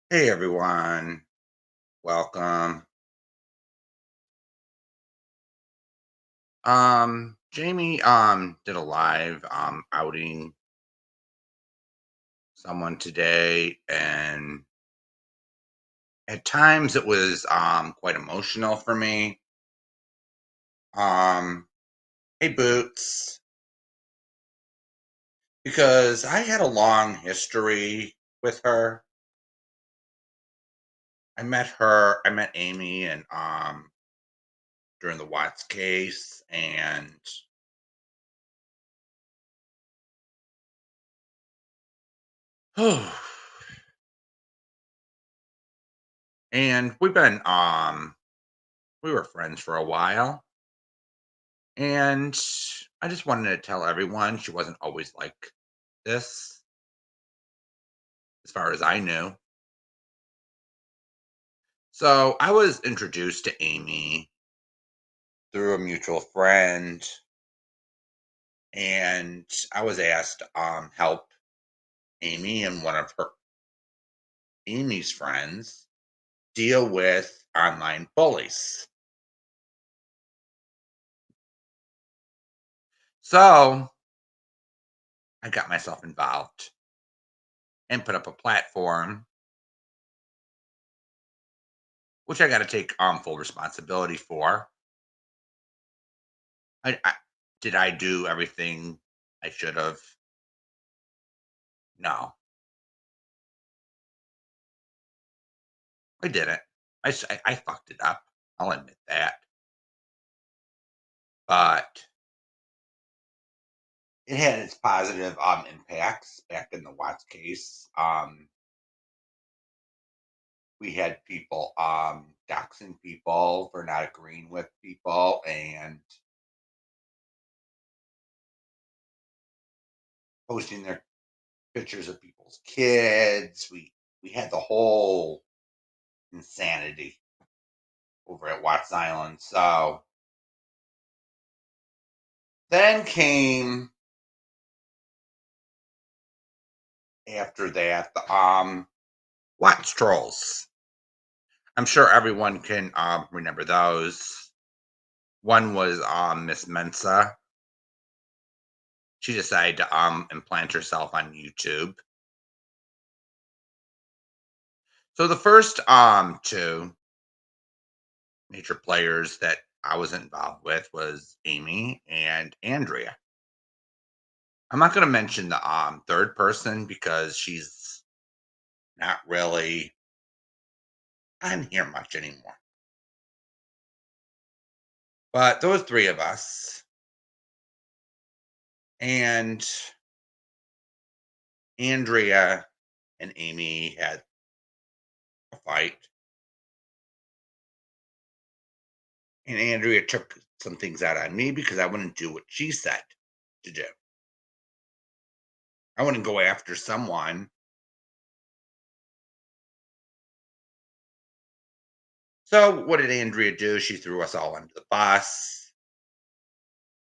Hey everyone, welcome. Jamie did a live outing someone today, and at times it was quite emotional for me. Um hey Boots, because I had a long history with her. I met Amy and during the Watts case, and we were friends for a while. And I just wanted to tell everyone she wasn't always like this, as far as I knew. So I was introduced to Amy through a mutual friend, and I was asked to help Amy and one of her Amy's friends deal with online bullies. So I got myself involved and put up a platform, which I got to take full responsibility for. I did I do everything I should have? No, I didn't. I fucked it up. I'll admit that. But it had its positive impacts back in the Watts case. We had people doxing people for not agreeing with people and posting their pictures of people's kids. We had the whole insanity over at Watts Island. So then came after that the Watts trolls. I'm sure everyone can remember those. One was Miss Mensa. She decided to implant herself on YouTube. So the first two major players that I was involved with was Amy and Andrea. I'm not going to mention the third person because she's not really on here much anymore. But those three of us, and Andrea and Amy had a fight, and Andrea took some things out on me because I wouldn't do what she said to do. I wouldn't go after someone. So what did Andrea do? She threw us all under the bus,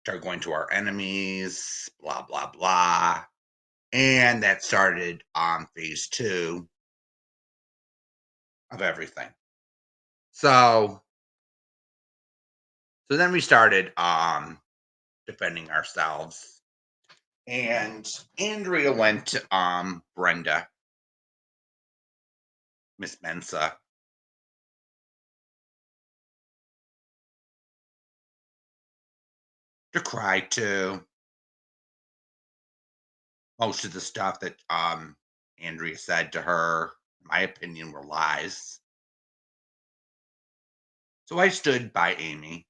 started going to our enemies, blah blah blah. And that started on phase two of everything. So so then we started defending ourselves. And Andrea went to Brenda, Miss Mensa, to cry to. Most of the stuff that Andrea said to her, in my opinion, were lies. So I stood by Amy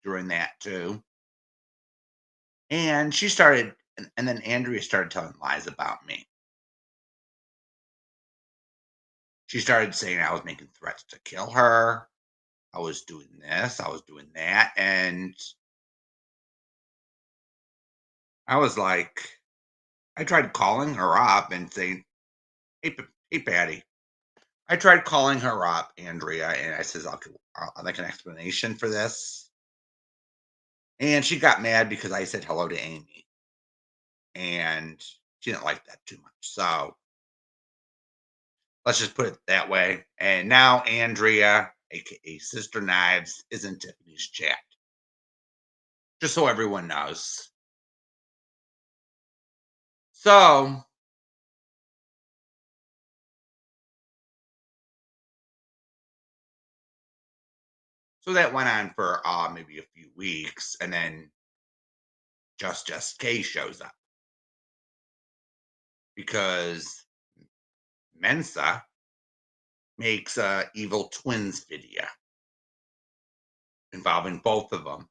during that too. And she started, and then Andrea started telling lies about me. She started saying I was making threats to kill her. I was doing this, I was doing that. And I was like, I tried calling her up and saying, hey, hey, Patty. I tried calling her up, Andrea, and I says, I'll make an explanation for this. And she got mad because I said hello to Amy. And she didn't like that too much. So Let's just put it that way. And now Andrea, aka Sister Knives, is in Tiffany's chat. Just so everyone knows. So that went on for maybe a few weeks, and then Just K shows up because Mensa makes a evil twins video involving both of them,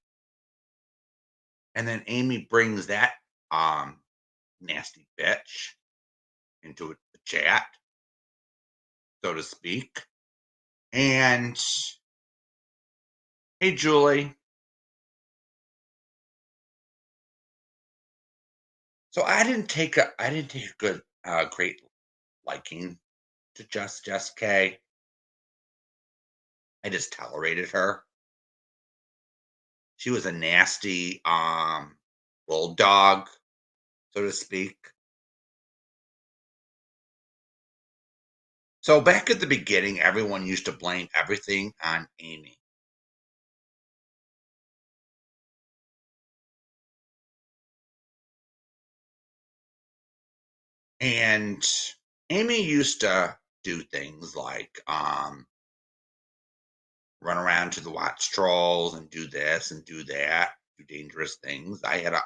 and then Amy brings that um nasty bitch into the chat, so to speak. And hey, Julie. So I didn't take a good great liking to Just K. I just tolerated her. She was a nasty bulldog, so to speak. So back at the beginning, everyone used to blame everything on Amy. And Amy used to do things like run around to the watch trolls and do this and do that, do dangerous things. I had a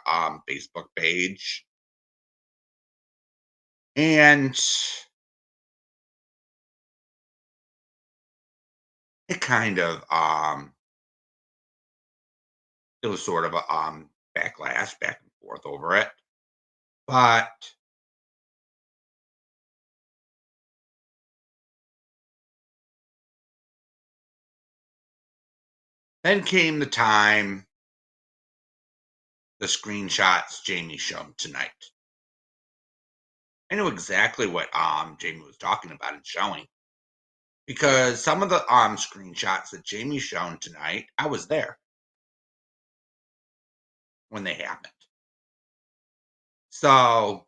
Facebook page, and it kind of it was sort of a backlash back and forth over it. But then came the time, the screenshots Jamie shown tonight. I knew exactly what Jamie was talking about and showing, because some of the screenshots that Jamie shown tonight, I was there when they happened. So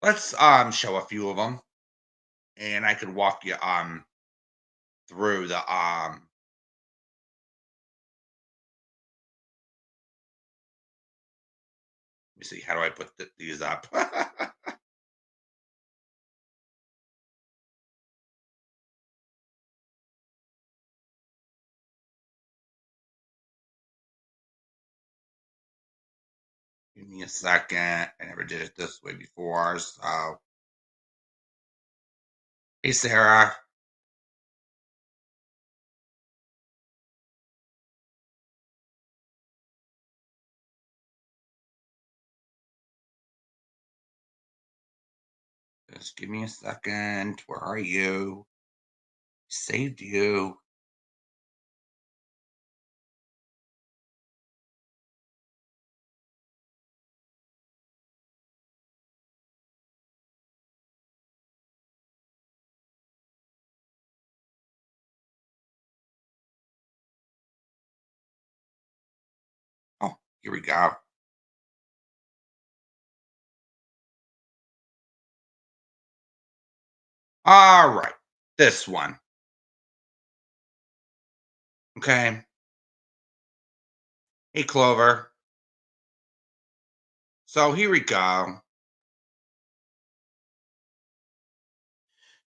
let's show a few of them, and I could walk you through the let me see, how do I put these up? Give me a second. I never did it this way before. So hey, Sarah. Just give me a second. Where are you? Saved you. Oh, here we go. All right. This one. Okay. Hey, Clover. So here we go.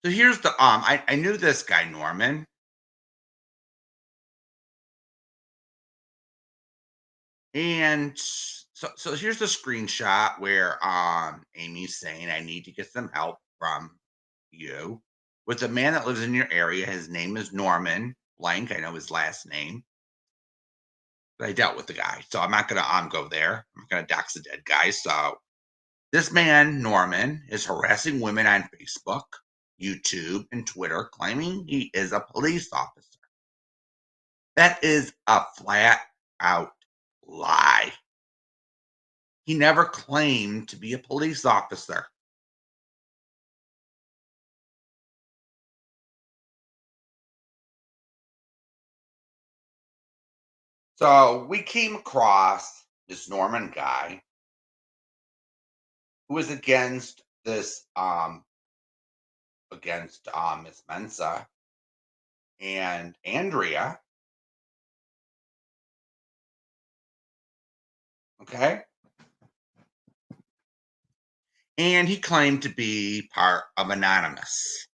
So here's the I knew this guy Norman, and so here's the screenshot where Amy's saying I need to get some help from you with a man that lives in your area. His name is Norman Blank. I know his last name, but I dealt with the guy, so I'm not gonna go there. I'm not gonna dox the dead guy. So this man Norman is harassing women on Facebook, YouTube, and Twitter, claiming he is a police officer. That is a flat out lie. He never claimed to be a police officer. So we came across this Norman guy who was against this against Miss Mensa and Andrea. Okay. And he claimed to be part of Anonymous.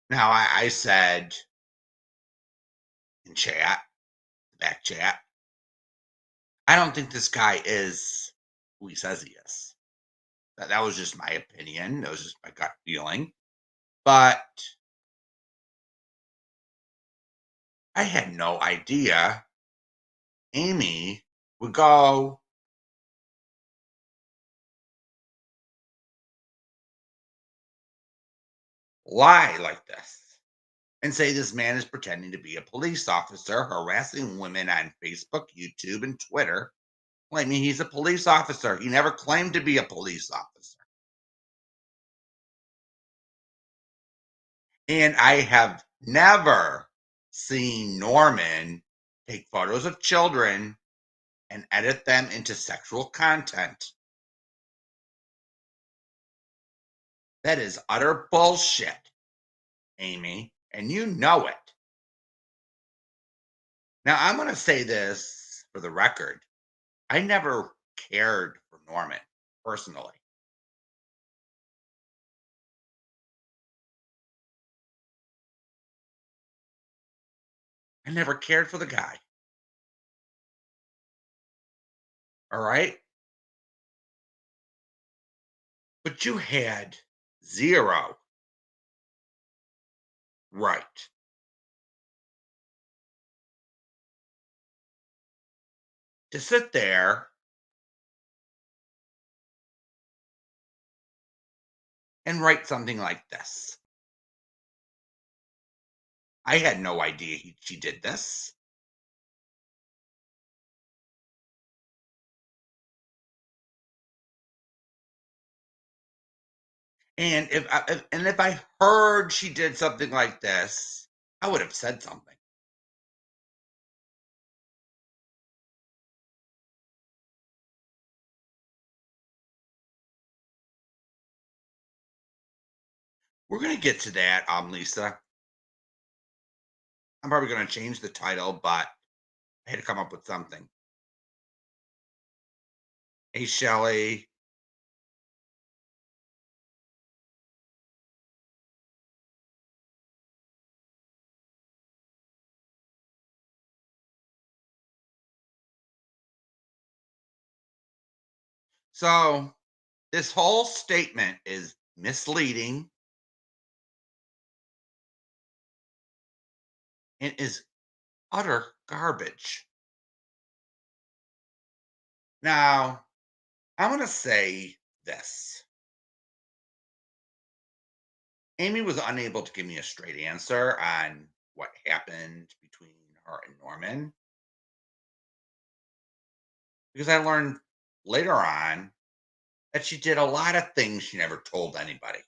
Now, I said in chat, back chat, I don't think this guy is who he says he is. That was just my opinion. That was just my gut feeling. But I had no idea Amy would go lie like this and say this man is pretending to be a police officer, harassing women on Facebook, YouTube, and Twitter, claiming he's a police officer. He never claimed to be a police officer. And I have never seen Norman take photos of children and edit them into sexual content. That is utter bullshit, Amy, and you know it. Now, I'm going to say this for the record. I never cared for Norman personally. I never cared for the guy. All right. But you had zero right to sit there and write something like this. I had no idea she did this. And if I heard she did something like this, I would have said something. We're gonna get to that, Lisa. I'm probably gonna change the title, but I had to come up with something. Hey, Shelley. So this whole statement is misleading and is utter garbage. Now, I'm gonna say this. Amy was unable to give me a straight answer on what happened between her and Norman because I learned later on that she did a lot of things she never told anybody.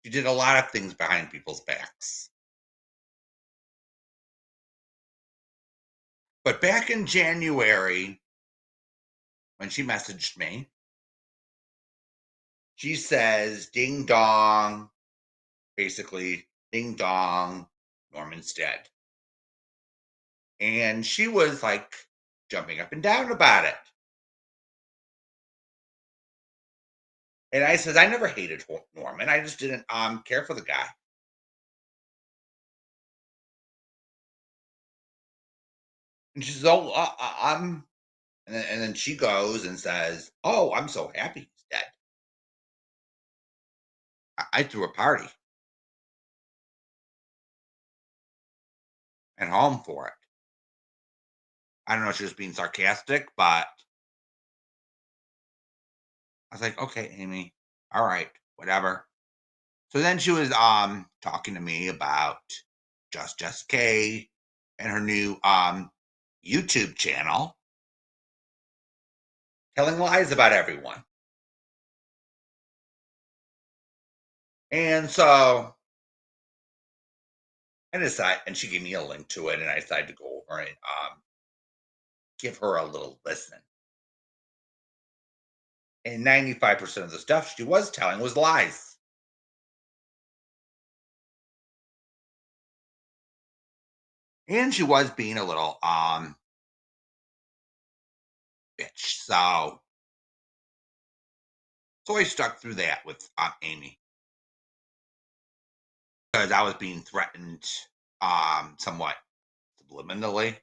She did a lot of things behind people's backs. But back in January, when she messaged me, she says, ding dong, basically, ding dong, Norman's dead. And she was like jumping up and down about it. And I said, I never hated Norman. I just didn't care for the guy. And she says, oh, I'm, and then she goes and says, oh, I'm so happy he's dead. I threw a party at home for it. I don't know if she was being sarcastic, but I was like, okay, Amy, all right, whatever. So then she was talking to me about Just Jess K and her new YouTube channel, telling lies about everyone. And so I decided, and she gave me a link to it, and I decided to go over and give her a little listen. And 95% of the stuff she was telling was lies. and she was being a little bitch. So I stuck through that with Amy because I was being threatened somewhat subliminally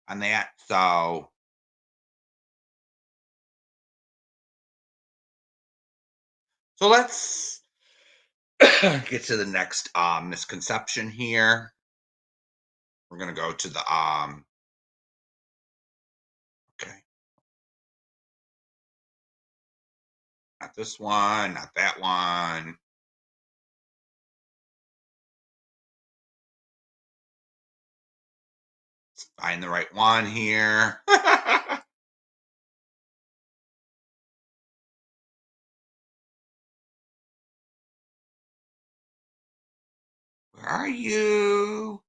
on that. So let's get to the next misconception here. We're gonna go to the okay, not this one, not that one. Let's find the right one here. Where are you?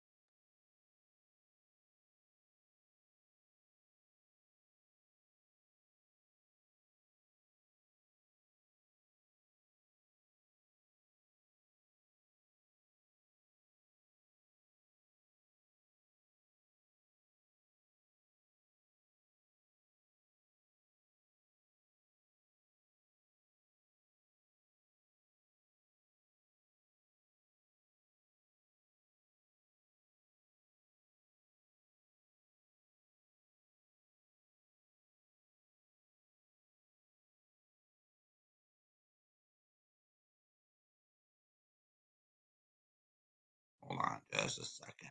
Hold on just a second.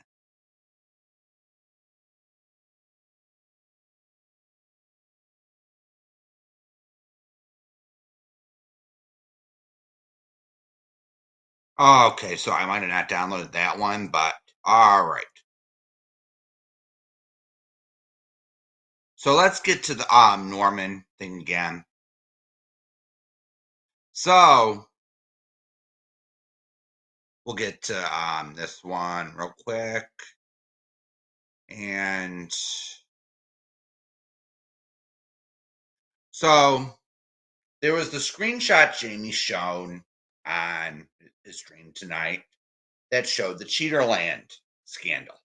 Okay, so I might have not downloaded that one, but all right. So let's get to the Norman thing again. So we'll get to this one real quick. And so there was the screenshot Jamie shown on his stream tonight that showed the Cheaterland scandal.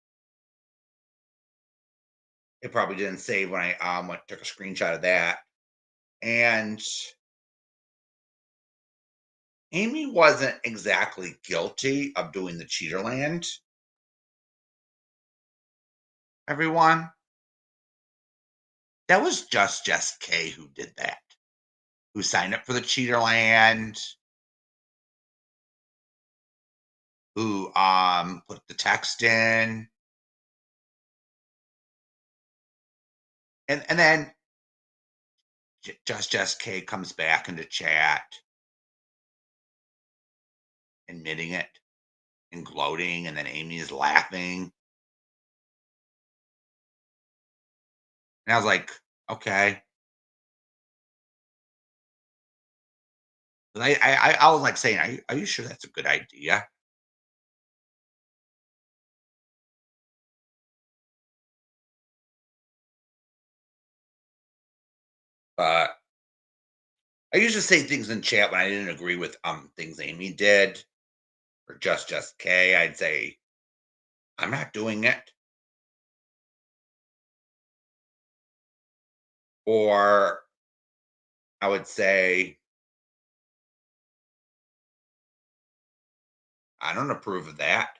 It probably didn't save when I took a screenshot of that. And Amy wasn't exactly guilty of doing the Cheaterland. Everyone, that was just Jess K who did that, who signed up for the Cheaterland, who put the text in, and then just Jess K comes back into chat, admitting it and gloating, and then Amy is laughing, and I was like, okay. I was like saying, are you sure that's a good idea? But I used to say things in chat when I didn't agree with things Amy did or just K. I'd say, I'm not doing it. Or I would say, I don't approve of that.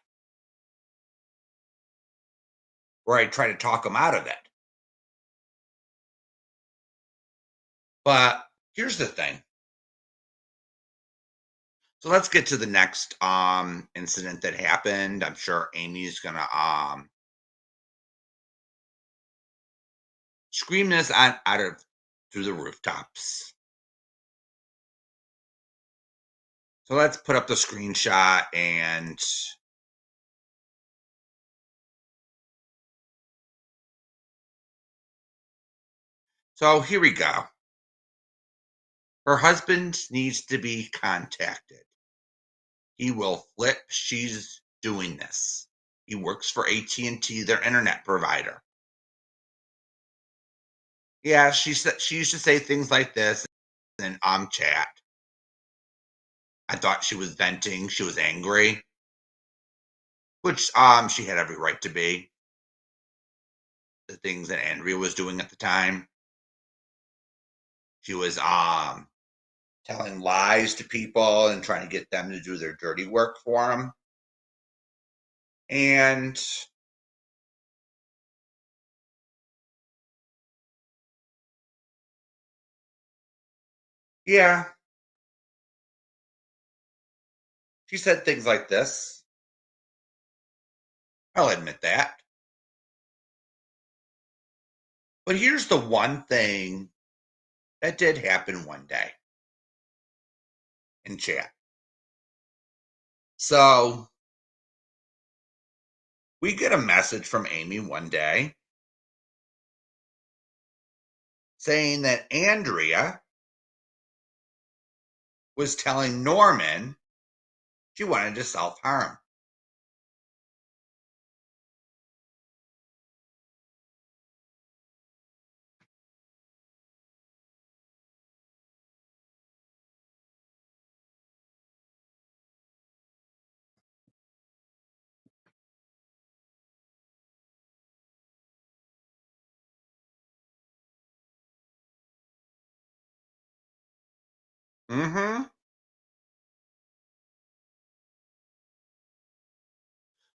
Or I'd try to talk them out of it. But here's the thing. So let's get to the next incident that happened. I'm sure Amy's gonna scream this out of through the rooftops. So let's put up the screenshot and so here we go. Her husband needs to be contacted. He will flip. She's doing this. He works for AT&T, their internet provider. Yeah, she said she used to say things like this in chat. I thought she was venting. She was angry. which she had every right to be. The things that Andrea was doing at the time, she was telling lies to people and trying to get them to do their dirty work for them. And yeah, she said things like this. I'll admit that. But here's the one thing that did happen one day in chat. So we get a message from Amy one day saying that Andrea was telling Norman she wanted to self harm. Mm-hmm.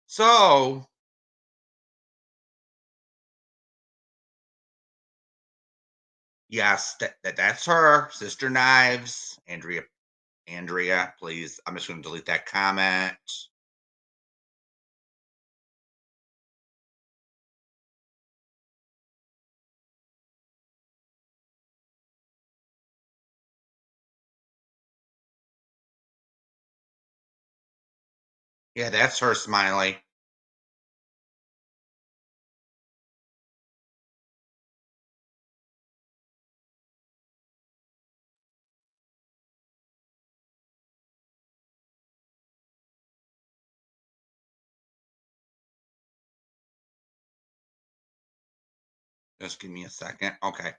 So yes, that's her. Sister Knives. Andrea, please. I'm just gonna delete that comment. Yeah, that's her, Smiley. Just give me a second. Okay.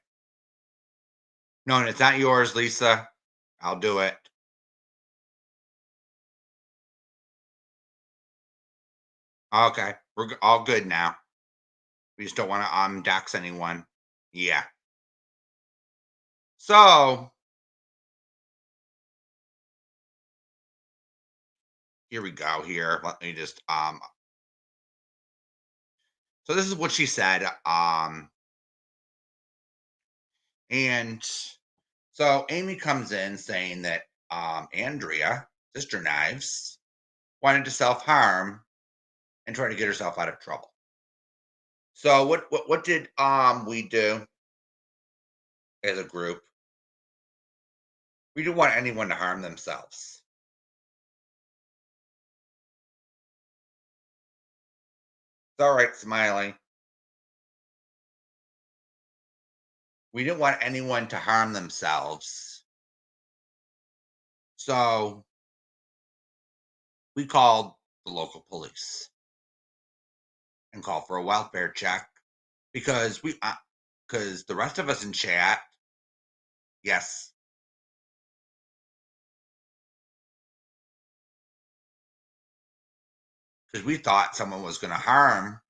No, it's not yours, Lisa. I'll do it. Okay. All good now. We just don't want to dox anyone. Yeah. So here we go here. Let me just so this is what she said. And so Amy comes in saying that Andrea, Sister Knives, wanted to self-harm and try to get herself out of trouble. So what did we do as a group? We didn't want anyone to harm themselves. It's all right, Smiley. We didn't want anyone to harm themselves. So we called the local police and called for a welfare check because because the rest of us in chat, yes, because we thought someone was going to harm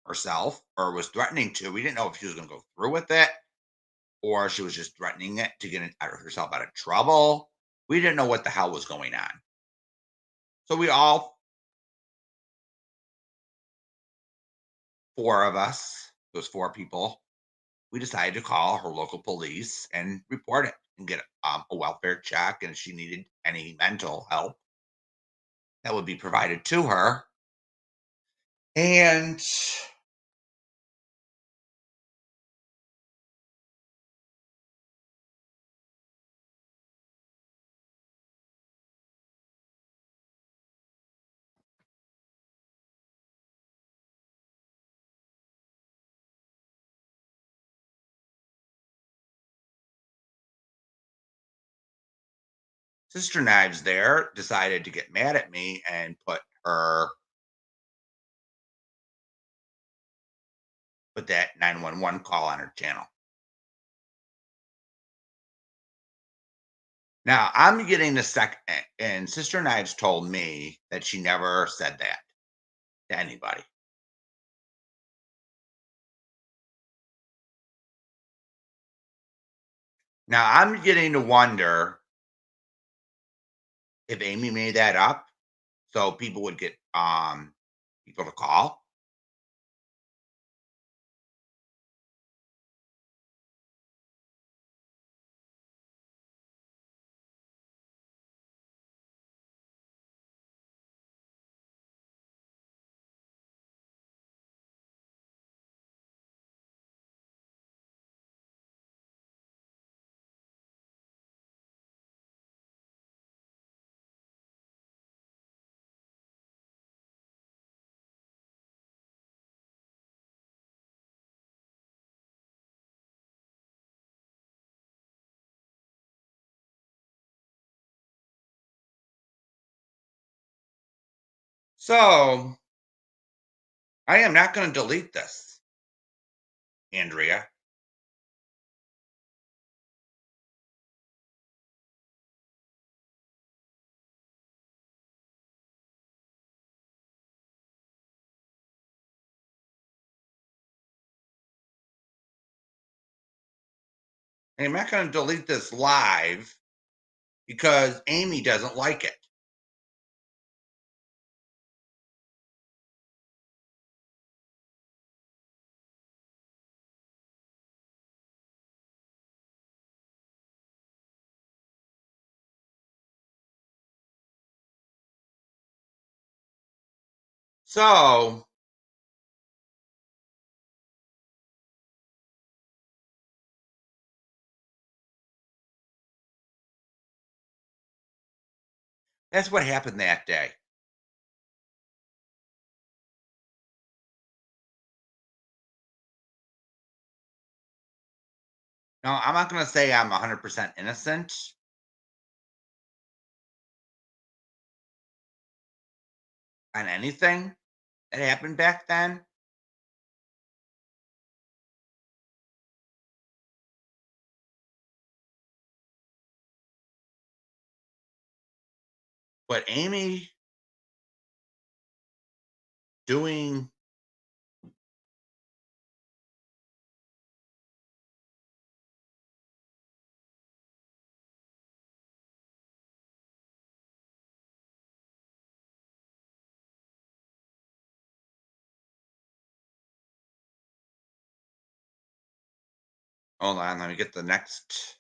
herself or was threatening to. We didn't know if she was going to go through with it or she was just threatening it to get herself out of trouble. We didn't know what the hell was going on. So we all, four of us, those four people, we decided to call her local police and report it and get a welfare check. And if she needed any mental help, that would be provided to her. And Sister Knives there decided to get mad at me and put that 911 call on her channel. Now I'm getting the second, and Sister Knives told me that she never said that. to anybody. Now I'm getting to wonder if Amy made that up so people would get people to call. So I am not going to delete this, Andrea. I'm not going to delete this live because Amy doesn't like it. So that's what happened that day. Now, I'm not going to say I'm 100% innocent on anything that happened back then, but Amy doing, hold on, let me get the next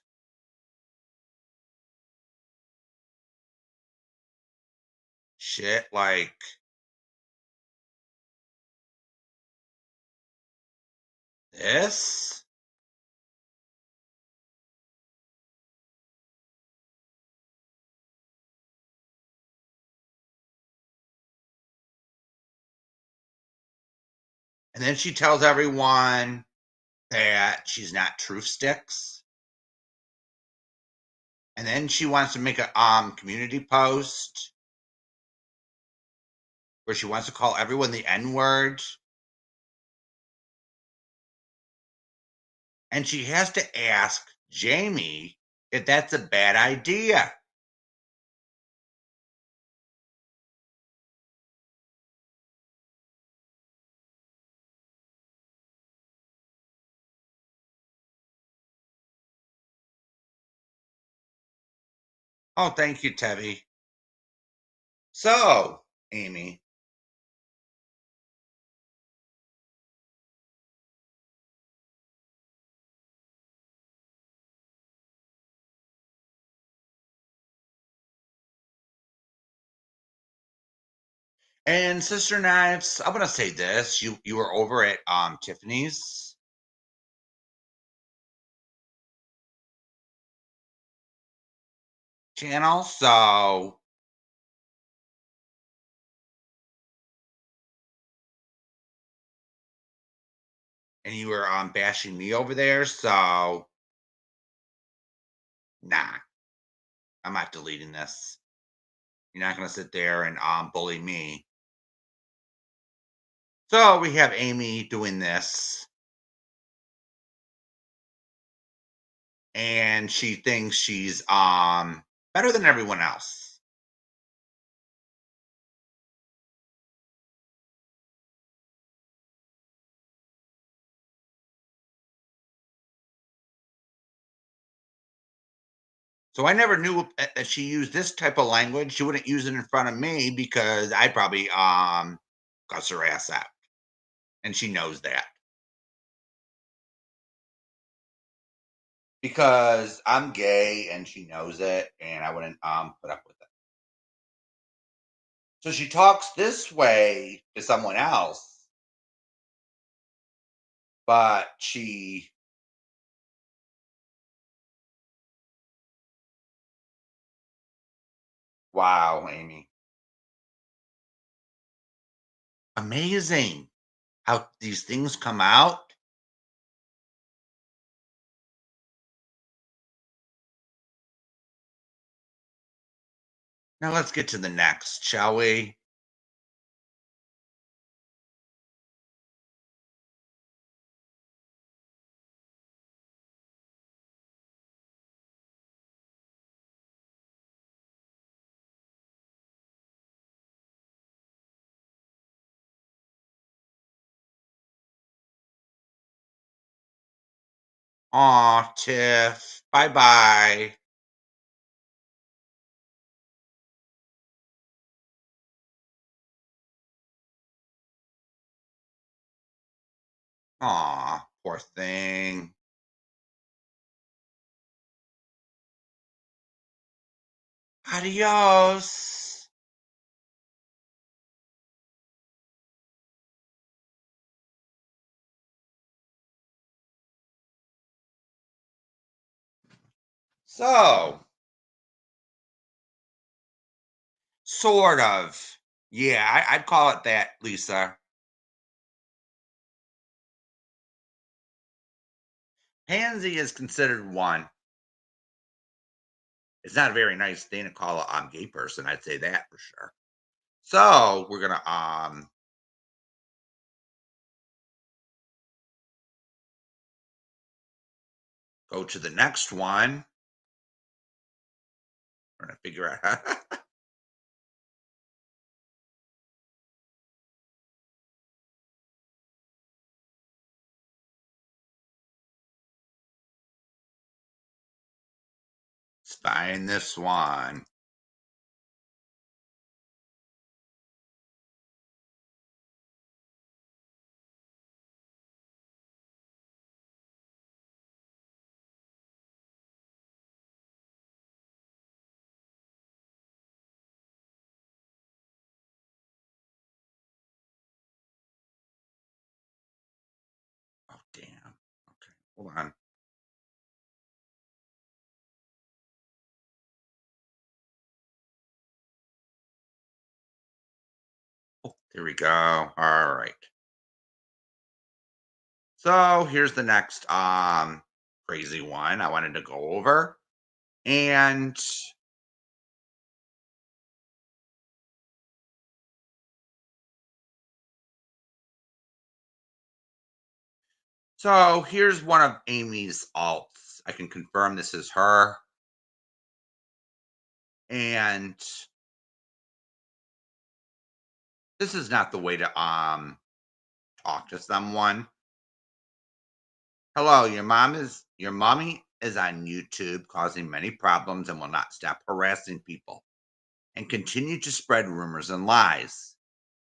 shit like this. And then she tells everyone that she's not truth sticks. And then she wants to make a community post where she wants to call everyone the N word. And she has to ask Jamie if that's a bad idea. Oh, thank you, Tevi. So, Amy, and Sister Knives, I'm gonna say this: you were over at Tiffany's channel, so and you were bashing me over there, so nah, I'm not deleting this. You're not gonna sit there and bully me. So we have Amy doing this, and she thinks she's better than everyone else. So I never knew that she used this type of language. She wouldn't use it in front of me because I'd probably cuss her ass out, and she knows that because I'm gay and she knows it, and I wouldn't put up with it. So she talks this way to someone else, but she wow, Amy, amazing how these things come out. Now let's get to the next, shall we? Aw, Tiff, bye bye. Aw, poor thing. Adios. So, sort of. Yeah, I'd call it that, Lisa. Pansy is considered one. It's not a very nice thing to call a gay person. I'd say that for sure. So we're gonna go to the next one. We're gonna figure out. Let's find this one. Oh damn. Okay, hold on. Oh, there we go. All right. So here's the next crazy one I wanted to go over. And so here's one of Amy's alts. I can confirm this is her. And this is not the way to talk to someone. Hello, your mommy is on YouTube causing many problems and will not stop harassing people and continue to spread rumors and lies.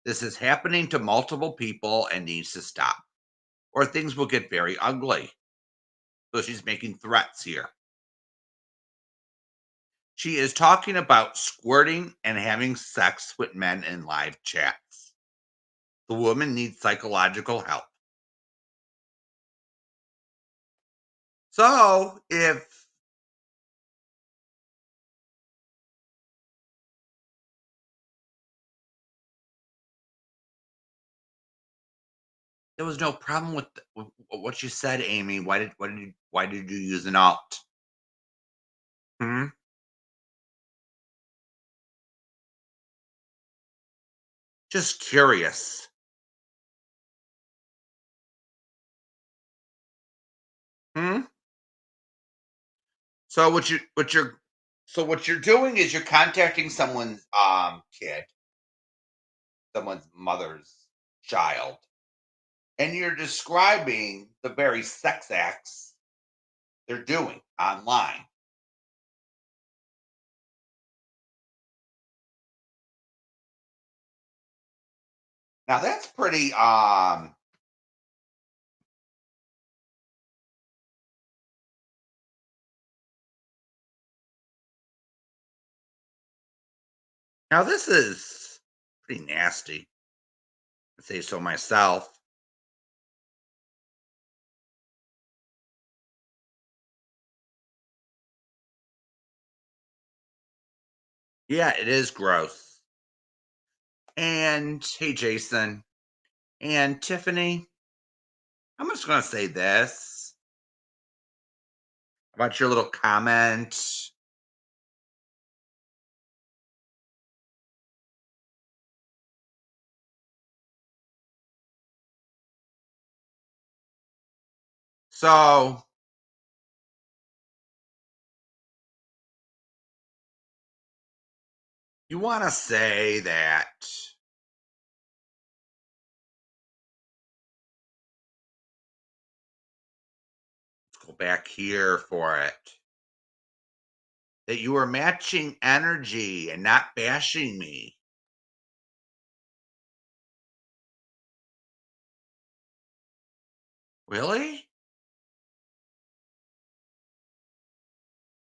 This is happening to multiple people and needs to stop, or things will get very ugly. So she's making threats here. She is talking about squirting and having sex with men in live chats. The woman needs psychological help. So if there was no problem with what you said, Amy, why did you use an alt? Hmm? Just curious. Hmm? So what you're doing is you're contacting someone's kid, someone's mother's child, and you're describing the very sex acts they're doing online. Now that's pretty now this is pretty nasty, to say so myself. Yeah, it is gross. And hey, Jason and Tiffany, I'm just going to say this about your little comment. So, you want to say that, let's go back here for it, that you were matching energy and not bashing me. Really?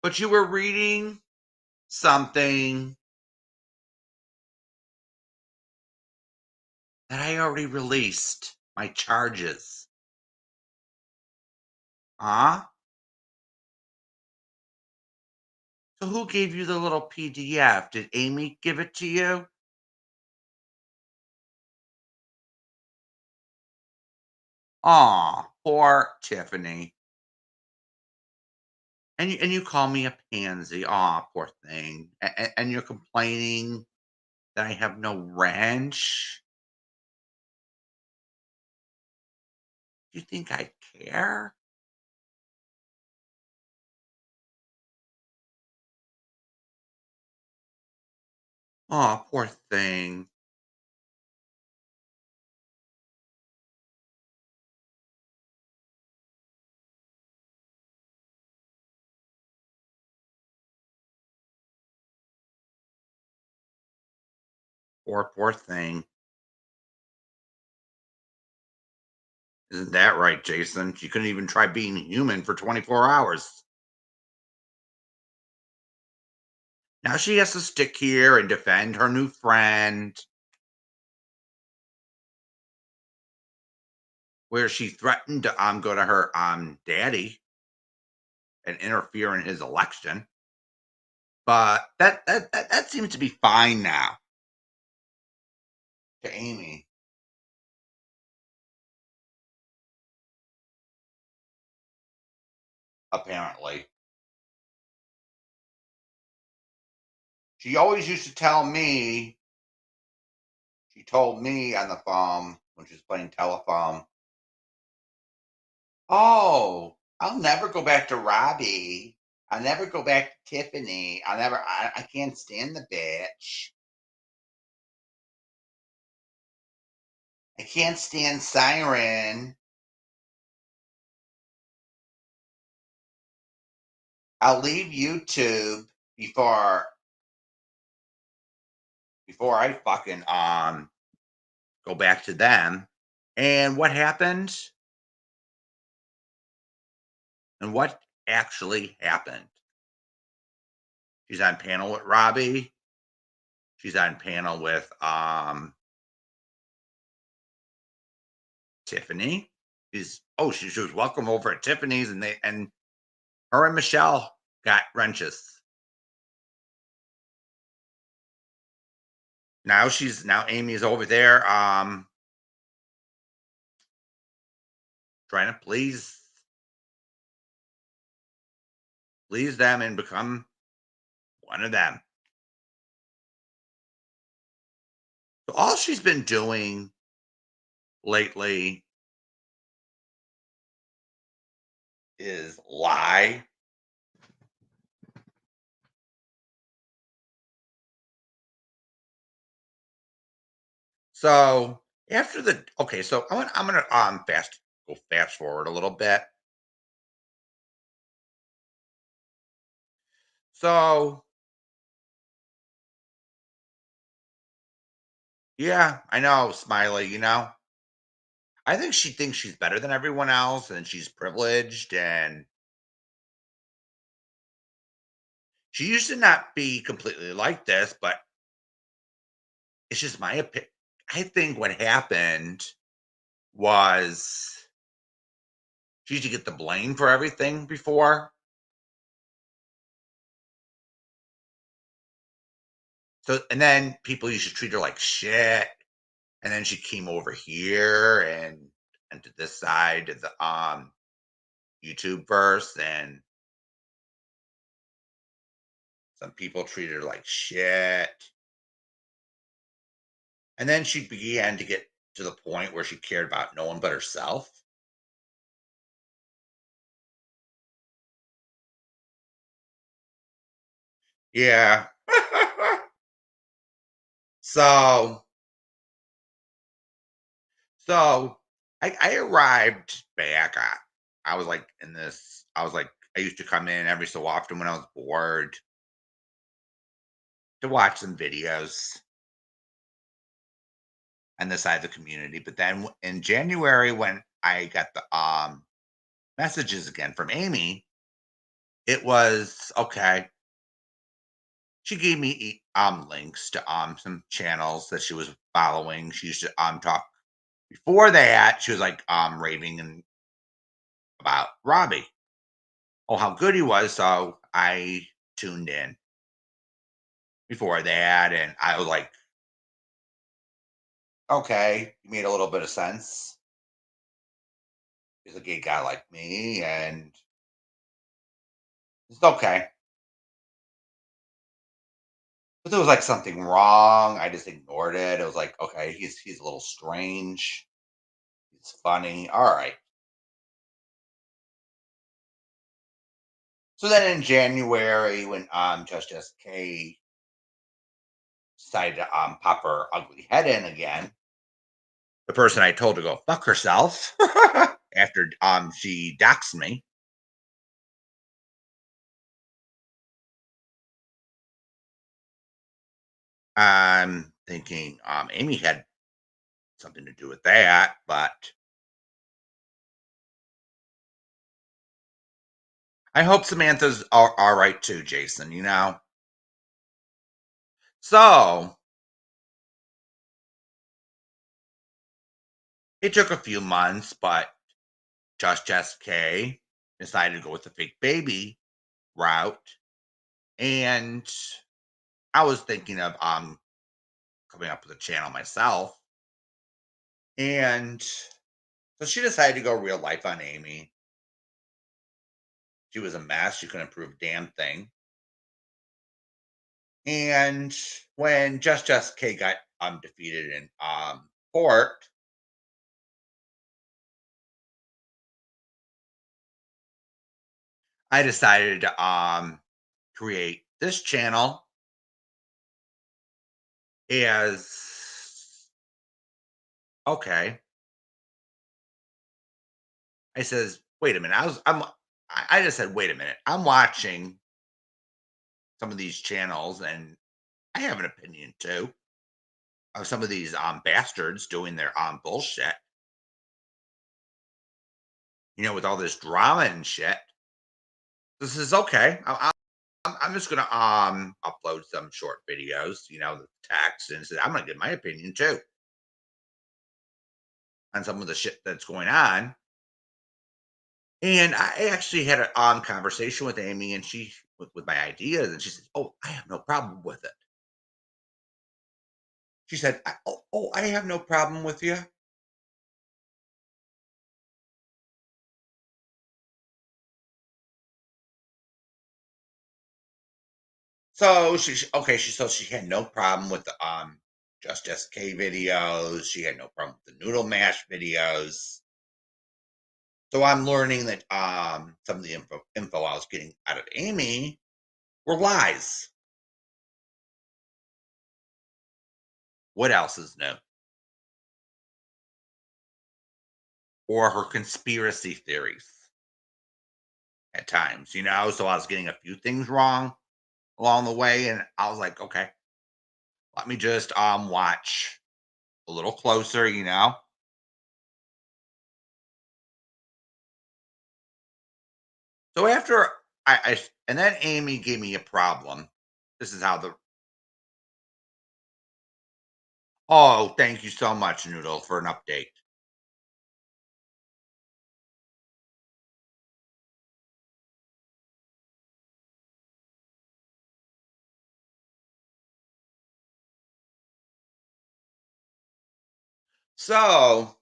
But you were reading something that I already released my charges. Huh? So who gave you the little PDF? Did Amy give it to you? Aw, poor Tiffany. And you call me a pansy. Aw, poor thing. And you're complaining that I have no wrench? Do you think I care? Aw, poor thing. Poor thing. Isn't that right, Jason? She couldn't even try being human for 24 hours. Now she has to stick here and defend her new friend, where she threatened to go to her daddy and interfere in his election. But that seems to be fine now to Amy, apparently. She always used to tell me, she told me on the phone when she was playing telephone, "Oh, I'll never go back to Robbie. I'll never go back to Tiffany. I can't stand the bitch. I can't stand Siren. I'll leave YouTube before I fucking go back to them." And what happened? And what actually happened? She's on panel with Robbie. She's on panel with Tiffany. She was welcome over at Tiffany's, and her and Michelle got wrenches. Now Amy's over there trying to please them and become one of them. So all she's been doing lately is lie. So after the okay, so I'm gonna fast forward a little bit. So Yeah, I know, Smiley, I think she thinks she's better than everyone else and she's privileged and she used to not be completely like this, but it's just my opinion. I think what happened was she used to get the blame for everything before. So and then people used to treat her like shit. And then she came over here and to this side of the YouTube verse and some people treated her like shit. And then she began to get to the point where she cared about no one but herself. Yeah. so so I arrived back. I was like in this I was like I used to come in every so often when I was bored to watch some videos on the side of the community. But then in January when I got the messages again from Amy, it was okay. She gave me links to some channels that she was following. She used to talk before that. She was like raving and about Robbie. Oh, how good he was. So I tuned in before that, and I was like, okay, you made a little bit of sense. He's a gay guy like me, and it's okay. But there was like something wrong. I just ignored it. It was like, okay, he's a little strange. He's funny. All right. So then in January, when Just SK decided to pop her ugly head in again, the person I told to go fuck herself after she doxed me, I'm thinking Amy had something to do with that, but I hope Samantha's all right too, Jason. So it took a few months, but Just SK decided to go with the fake baby route, and I was thinking of coming up with a channel myself. And so she decided to go real life on Amy. She was a mess. She couldn't prove a damn thing. And when Just K got defeated in court, I decided to create this channel as okay. I says, wait a minute. I just said, wait a minute. I'm watching some of these channels and I have an opinion too of some of these bastards doing their bullshit, with all this drama and shit. This is okay. I'm just gonna upload some short videos, the text, and say, I'm gonna give my opinion too on some of the shit that's going on. And I actually had a conversation with Amy, and she with my ideas, and she said, "Oh, I have no problem with it." She said, "Oh, I have no problem with you." So okay. She had no problem with the Just SK videos. She had no problem with the Noodle Mash videos. So I'm learning that some of the info I was getting out of Amy were lies. What else is new? Or her conspiracy theories at times, So I was getting a few things wrong along the way, and I was like, okay, let me just watch. a little closer, you know. So after and then Amy gave me a problem. This is how the Oh, thank you so much, Noodle, for an update. So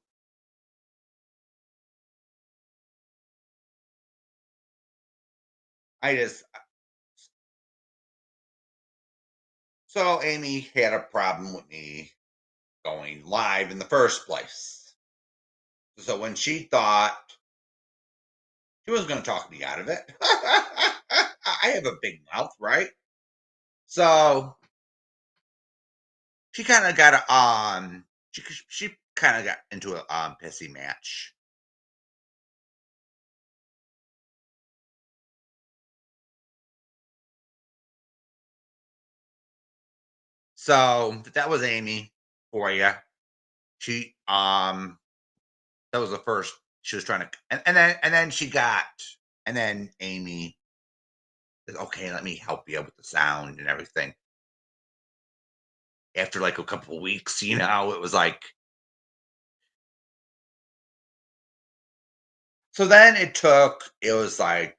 I just so Amy had a problem with me going live in the first place. So when she thought she was going to talk me out of it, I have a big mouth, right? So she kind of got a she kind of got into a pissy match. So that was Amy for you. She that was the first she was trying to and then she got and then Amy said, okay, let me help you with the sound and everything. After like a couple of weeks, it was like so then it was like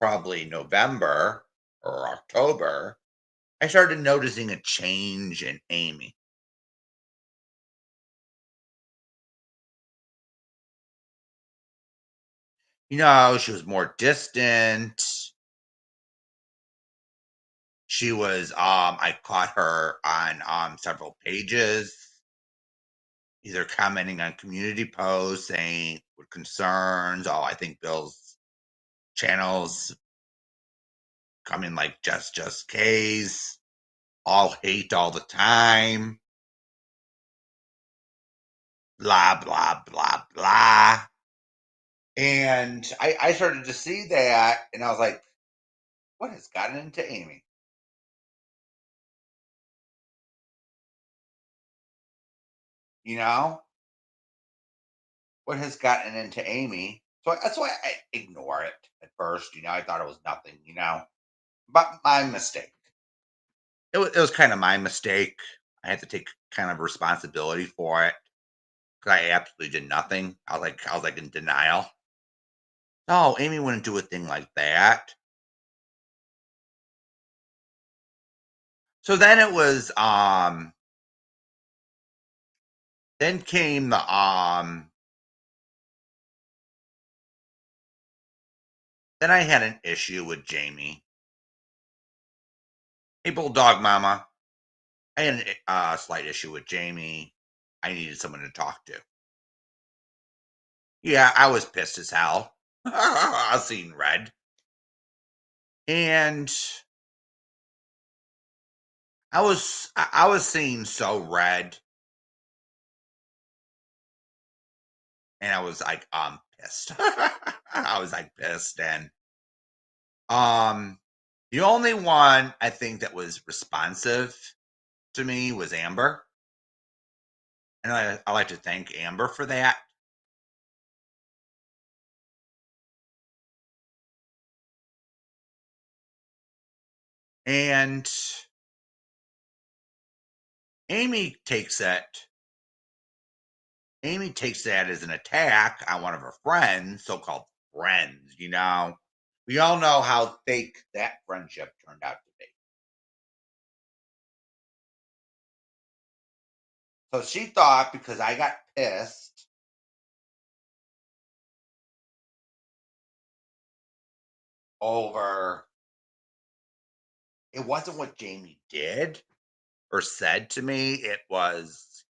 probably November or October. I started noticing a change in Amy. She was more distant. She was I caught her on several pages, either commenting on community posts saying with concerns, oh, I think Bill's channels coming like just K's, all hate all the time, blah blah blah blah. And I started to see that and I was like, what has gotten into Amy? You know? What has gotten into Amy? So that's why I ignore it at first. I thought it was nothing. But my mistake. It was kind of my mistake. I had to take kind of responsibility for it because I absolutely did nothing. I was like in denial. No, Amy wouldn't do a thing like that. So then it was then came the then I had an issue with Jamie. Hey Bulldog Mama. I had a slight issue with Jamie. I needed someone to talk to. Yeah, I was pissed as hell. I was seeing red. And I was seeing so red and I was like, pissed. I was like pissed and um the only one I think that was responsive to me was Amber. And I like to thank Amber for that. And Amy takes that Amy takes that as an attack on one of her friends, so-called friends. We all know how fake that friendship turned out to be. So she thought because I got pissed over it wasn't what Jamie did or said to me. It was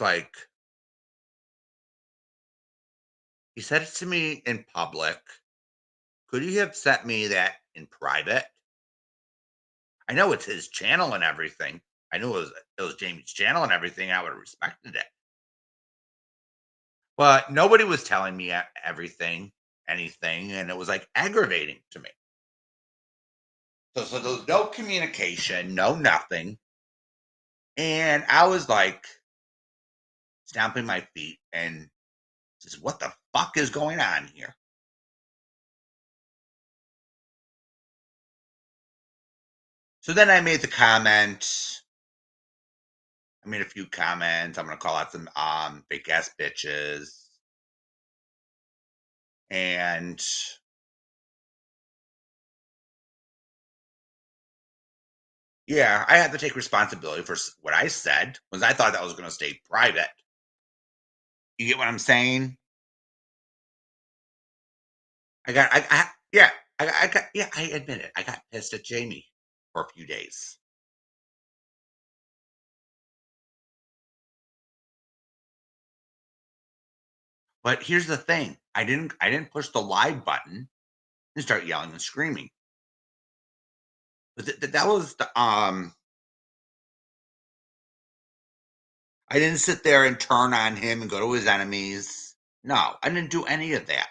like he said it to me in public. Could you have sent me that in private? I know it's his channel and everything. I knew it was Jamie's channel and everything. I would have respected it. But nobody was telling me everything, anything, and it was like aggravating to me. So there was no communication, no nothing. And I was like stamping my feet and says, "What the fuck is going on here?" So then I made the comment. I made a few comments. I'm gonna call out some fake ass bitches. And yeah, I had to take responsibility for what I said because I thought that was gonna stay private. You get what I'm saying? Yeah, I got, yeah, I admit it. I got pissed at Jamie for a few days. But here's the thing. I didn't push the live button and start yelling and screaming. But that was the I didn't sit there and turn on him and go to his enemies. No, I didn't do any of that.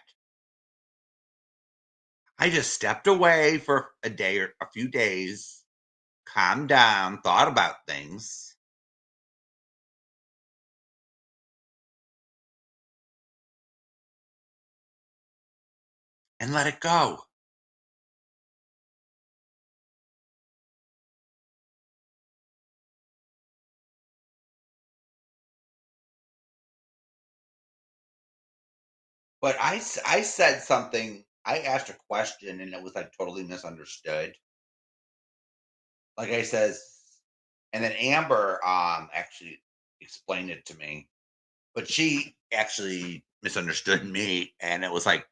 I just stepped away for a day or a few days, calmed down, thought about things, and let it go. But I said something. I asked a question and it was like totally misunderstood. Like I says, and then Amber actually explained it to me, but she actually misunderstood me, and it was like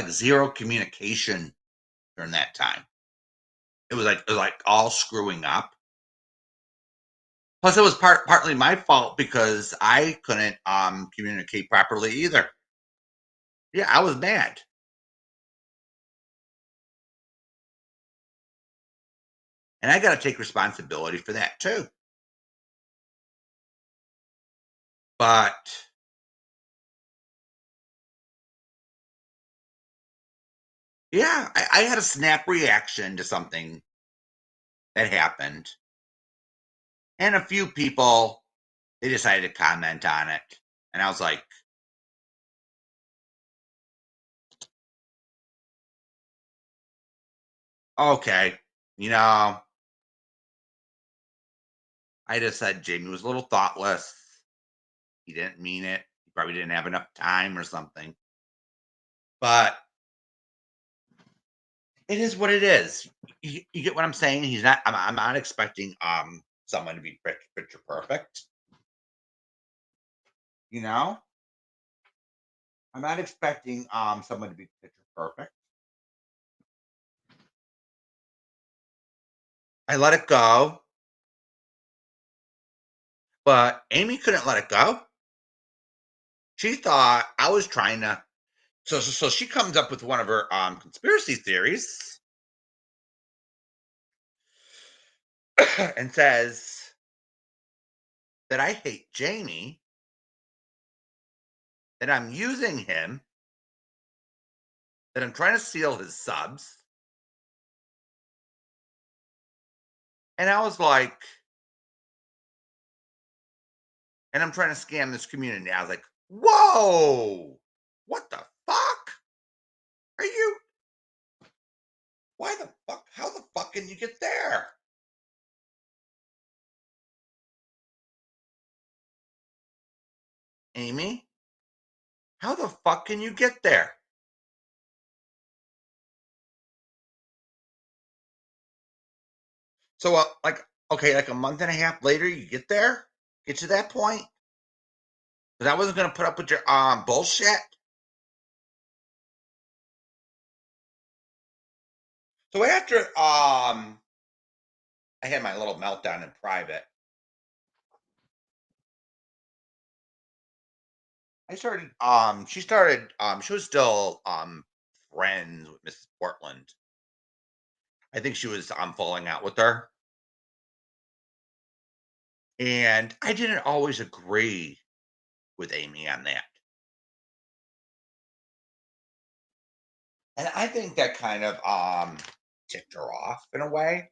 zero communication during that time. It was like all screwing up. Plus, it was partly my fault because I couldn't communicate properly either. Yeah, I was mad, and I got to take responsibility for that too. But yeah, I had a snap reaction to something that happened, and a few people they decided to comment on it, and I was like, okay, you know, I just said Jamie was a little thoughtless. He didn't mean it. He probably didn't have enough time or something. But it is what it is. You get what I'm saying? I'm not expecting someone to be picture perfect. You know, I'm not expecting someone to be picture perfect. I let it go, but Amy couldn't let it go. She thought I was trying to. So she comes up with one of her conspiracy theories and says that I hate Jamie, that I'm using him, that I'm trying to steal his subs. And I was like, and I'm trying to scam this community. I was like, whoa, what the fuck? Are you, why the fuck, how the fuck can you get there? Amy, how the fuck can you get there? So, okay, like a month and a half later, you get there, get to that point. Because I wasn't going to put up with your bullshit. So after I had my little meltdown in private, she was still friends with Mrs. Portland. I think she was falling out with her. And I didn't always agree with Amy on that. And I think that kind of ticked her off in a way.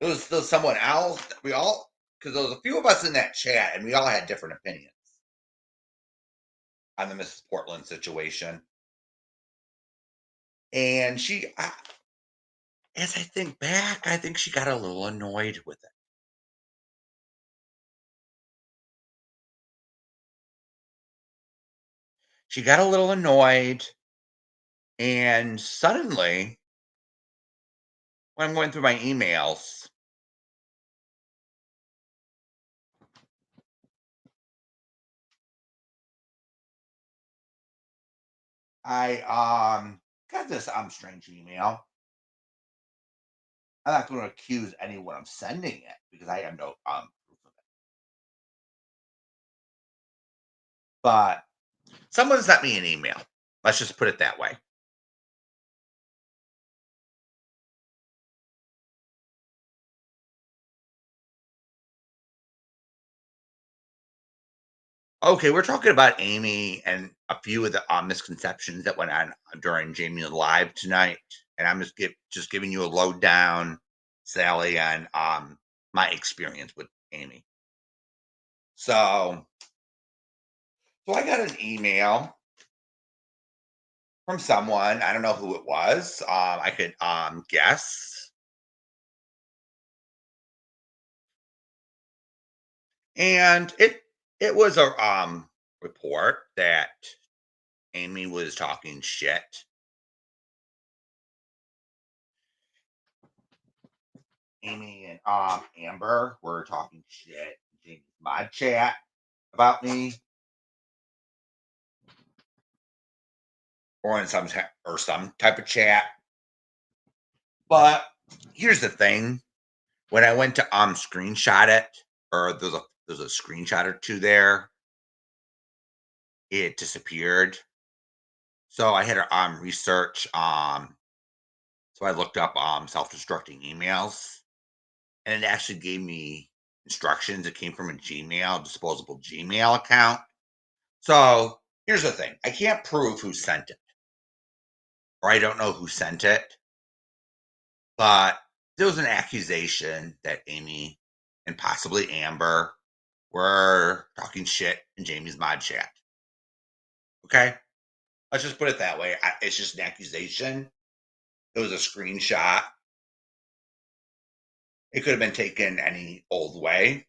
There was someone else. We all, because there was a few of us in that chat, and we all had different opinions on the Mrs. Portland situation. And as I think back, I think she got a little annoyed with it. She got a little annoyed, and suddenly, when I'm going through my emails, I got this strange email. I'm not going to accuse anyone of sending it because I have no proof of it. But someone sent me an email. Let's just put it that way. Okay, we're talking about Amy and a few of the misconceptions that went on during Jamie Live tonight, and I'm just giving you a lowdown, Sally, on my experience with Amy. So I got an email from someone. I don't know who it was. I could guess, and it was a report that Amy was talking shit. Amy and Amber were talking shit in Jamie's mod chat about me, or in some type of chat. But here's the thing: when I went to screenshot it, or there's a screenshot or two there, it disappeared. So I had to research. So I looked up self-destructing emails, and it actually gave me instructions. It came from a disposable Gmail account. So here's the thing: I can't prove who sent it, or I don't know who sent it, but there was an accusation that Amy and possibly Amber were talking shit in Jamie's mod chat. Okay, let's just put it that way. It's just an accusation. It was a screenshot. It could have been taken any old way.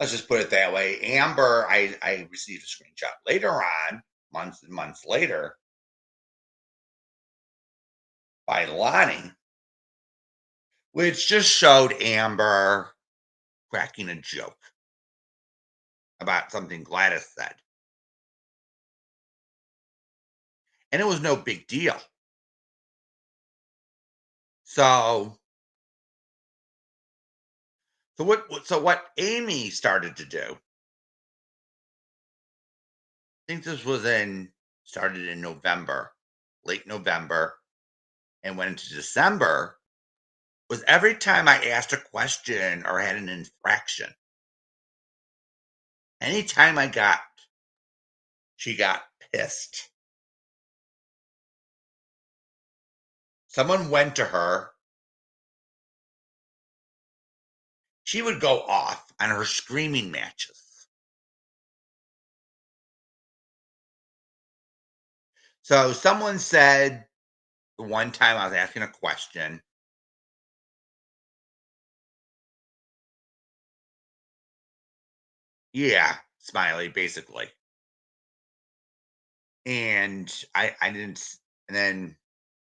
Let's just put it that way. Amber, I received a screenshot later on, months and months later, by Lonnie, which just showed Amber cracking a joke about something Gladys said. And it was no big deal. So, so what Amy started to do, I think this was started in November, late November, and went into December, was every time I asked a question or had an infraction, anytime she got pissed. Someone went to her, she would go off on her screaming matches. So someone said the one time I was asking a question, yeah, smiley, basically. And I didn't, and then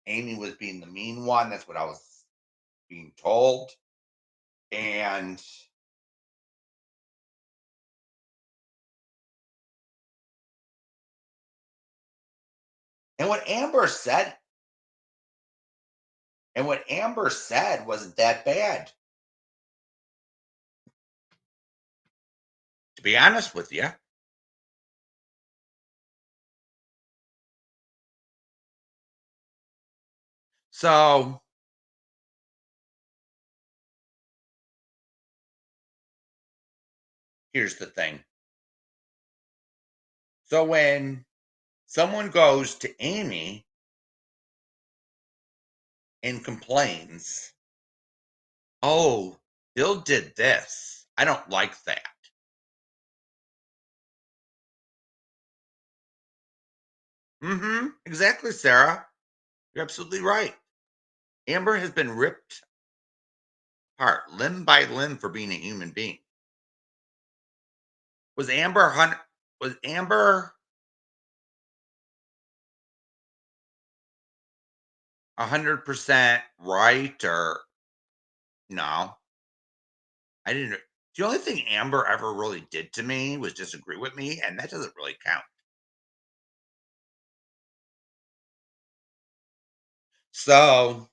Amy was being the mean one. That's what I was being told. And and what Amber said, wasn't that bad, to be honest with you. So here's the thing. So when someone goes to Amy and complains, "Oh, Bill did this. I don't like that." Mhm. Exactly, Sarah. You're absolutely right. Amber has been ripped apart limb by limb for being a human being. Was Amber 100 was Amber 100% right or no? I didn't the only thing Amber ever really did to me was disagree with me, and that doesn't really count. So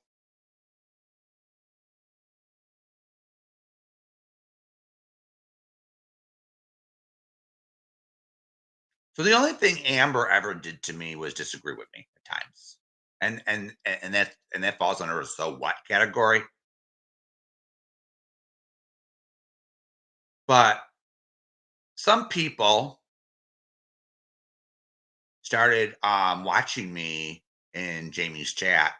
so the only thing Amber ever did to me was disagree with me at times. And that falls under a so what category. But some people started watching me in Jamie's chat,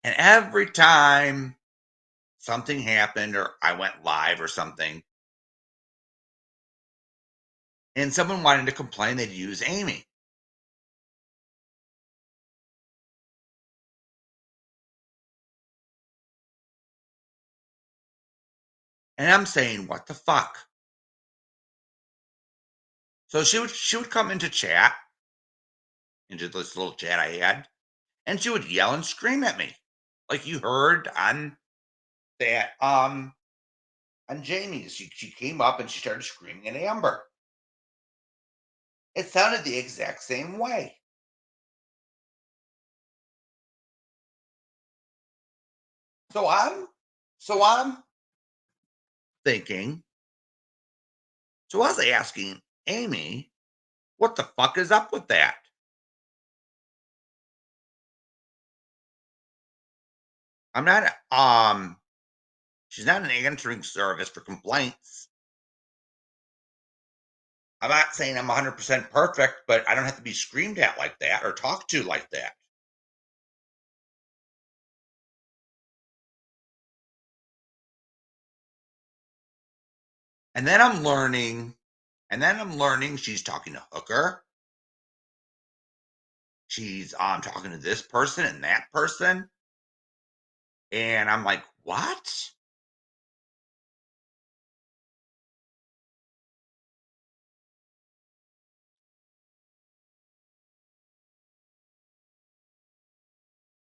and every time something happened or I went live or something, and someone wanted to complain, they'd use Amy. And I'm saying, what the fuck? So she would come into chat, into this little chat I had, and she would yell and scream at me. Like you heard that on Jamie's. She came up and she started screaming at Amber. It sounded the exact same way. So I'm thinking, so I was asking Amy, what the fuck is up with that? I'm not she's not an answering service for complaints. I'm not saying I'm 100% perfect, but I don't have to be screamed at like that or talked to like that. And then I'm learning she's talking to Hooker. She's talking to this person and that person. And I'm like, what?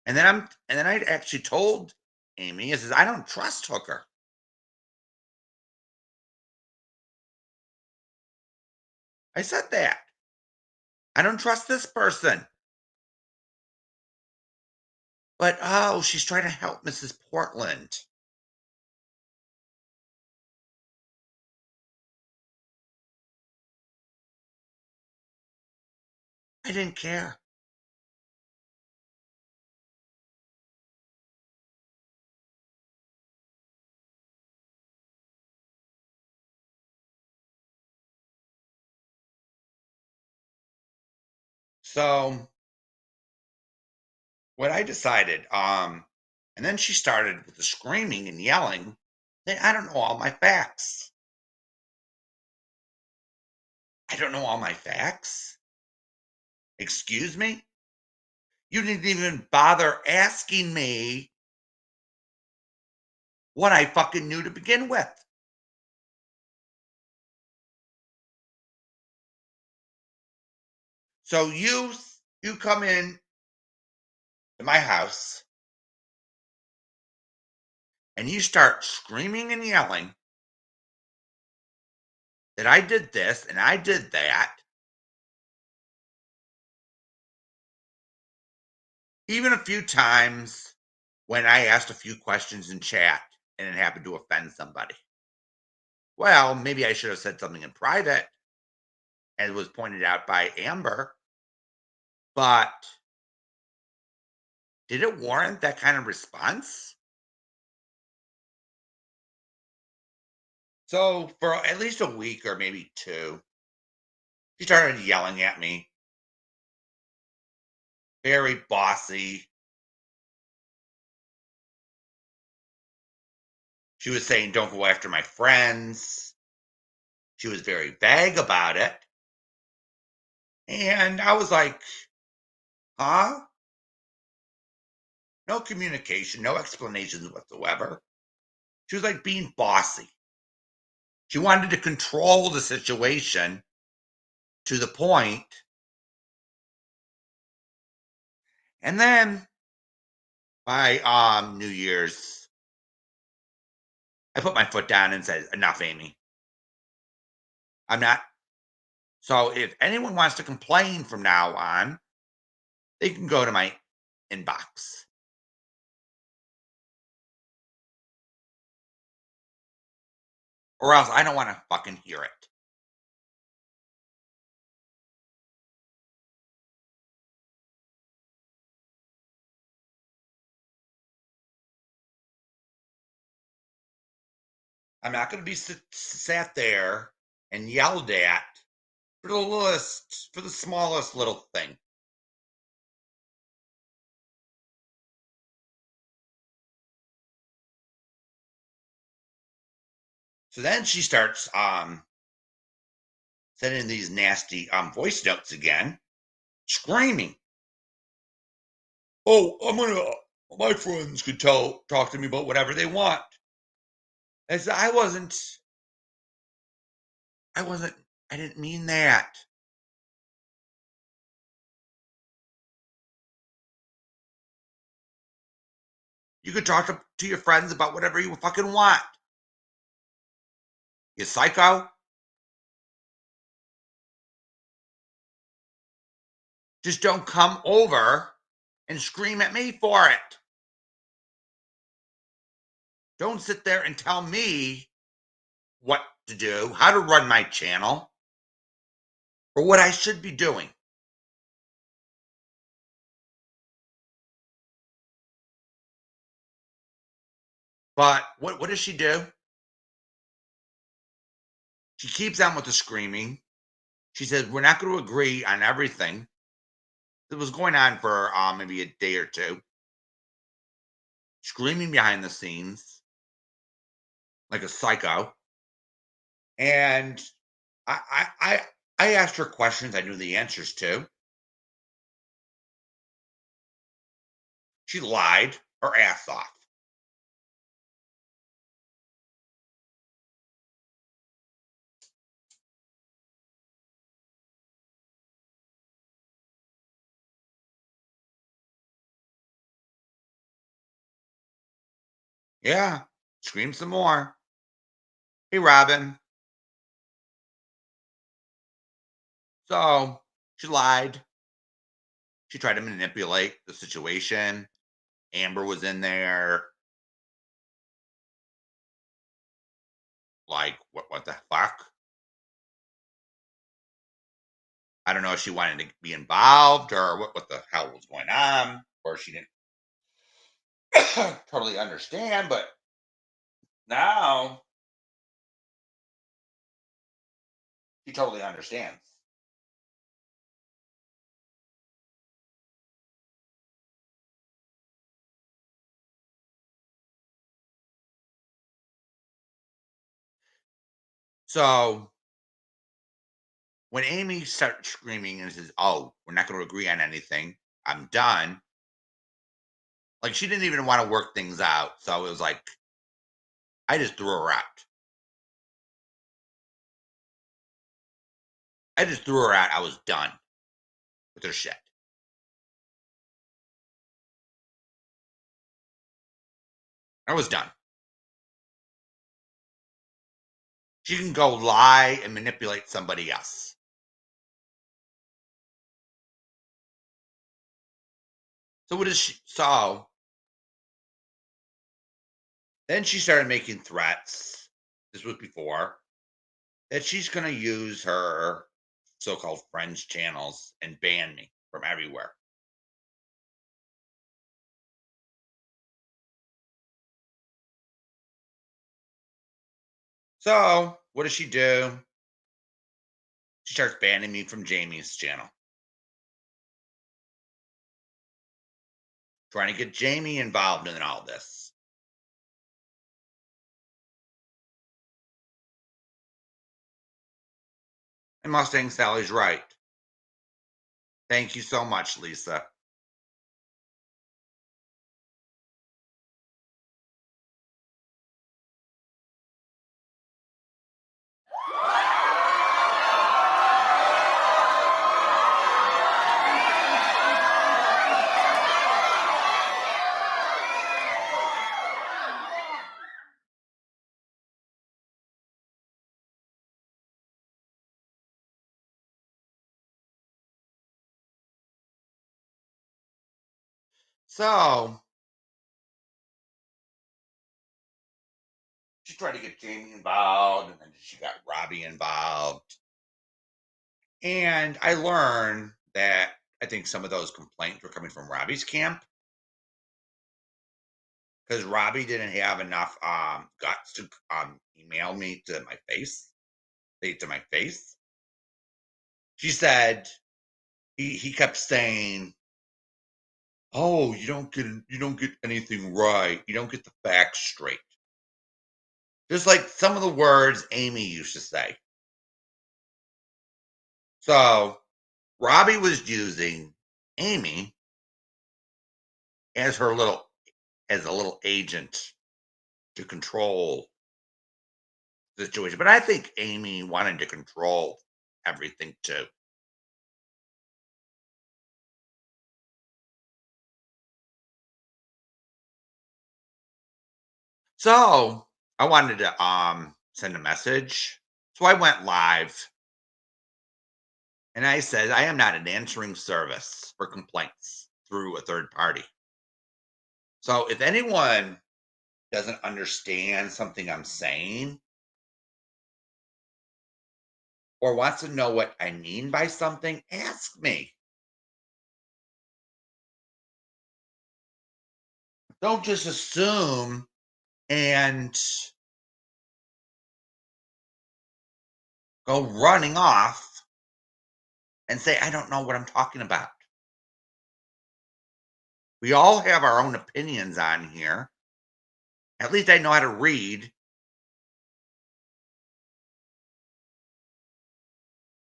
And then I actually told Amy, I says, I don't trust Hooker. I said that. I don't trust this person. But oh, she's trying to help Mrs. Portland. I didn't care. So what I decided, and then she started with the screaming and yelling that I don't know all my facts. I don't know all my facts. Excuse me? You didn't even bother asking me what I fucking knew to begin with. So you come in to my house and you start screaming and yelling that I did this and I did that, even a few times when I asked a few questions in chat and it happened to offend somebody. Well, maybe I should have said something in private, as was pointed out by Amber, but did it warrant that kind of response? So for at least a week or maybe two, She started yelling at me, very bossy. She was saying, "Don't go after my friends." She was very vague about it. And I was like, huh? No communication, no explanations whatsoever. She was like being bossy. She wanted to control the situation to the point. And then by New Year's, I put my foot down and said, enough, Amy. I'm not. So if anyone wants to complain from now on, they can go to my inbox. Or else I don't want to fucking hear it. I'm not going to be sat there and yelled at for the littlest, for the smallest little thing. So then she starts sending these nasty voice notes again, screaming, "Oh, I'm gonna. My friends could talk to me about whatever they want." I said, I wasn't. I didn't mean that. You could talk to your friends about whatever you fucking want. You psycho. Just don't come over and scream at me for it. Don't sit there and tell me what to do, how to run my channel, or what I should be doing. But what does she do? She keeps on with the screaming. She says, "We're not going to agree on everything." It was going on for maybe a day or two, screaming behind the scenes like a psycho. And I, I, I, I asked her questions I knew the answers to. She lied her ass off. Yeah, scream some more. Hey, Robin. So she lied. She tried to manipulate the situation. Amber was in there. Like, what the fuck? I don't know if she wanted to be involved or what the hell was going on, or she didn't totally understand. But now she totally understands. So when Amy started screaming and says, "Oh, we're not going to agree on anything. I'm done." Like she didn't even want to work things out. So it was like I just threw her out. I just threw her out. I was done with her shit. I was done. She can go lie and manipulate somebody else. So what is she? So then she started making threats. This was before that she's going to use her so-called friends channels and ban me from everywhere. So what does she do? She starts banning me from Jamie's channel, trying to get Jamie involved in all this. And Mustang Sally's right. Thank you so much, Lisa. So she tried to get Jamie involved, and then she got Robbie involved. And I learned that I think some of those complaints were coming from Robbie's camp because Robbie didn't have enough guts to email me to my face, say it to my face. She said he kept saying, "Oh, you don't get anything right. You don't get the facts straight." Just like some of the words Amy used to say. So Robbie was using Amy as her little as a little agent to control the situation. But I think Amy wanted to control everything too. So I wanted to send a message. So I went live and I said, I am not an answering service for complaints through a third party. So if anyone doesn't understand something I'm saying or wants to know what I mean by something, ask me. Don't just assume and go running off and say, I don't know what I'm talking about. We all have our own opinions on here. At least I know how to read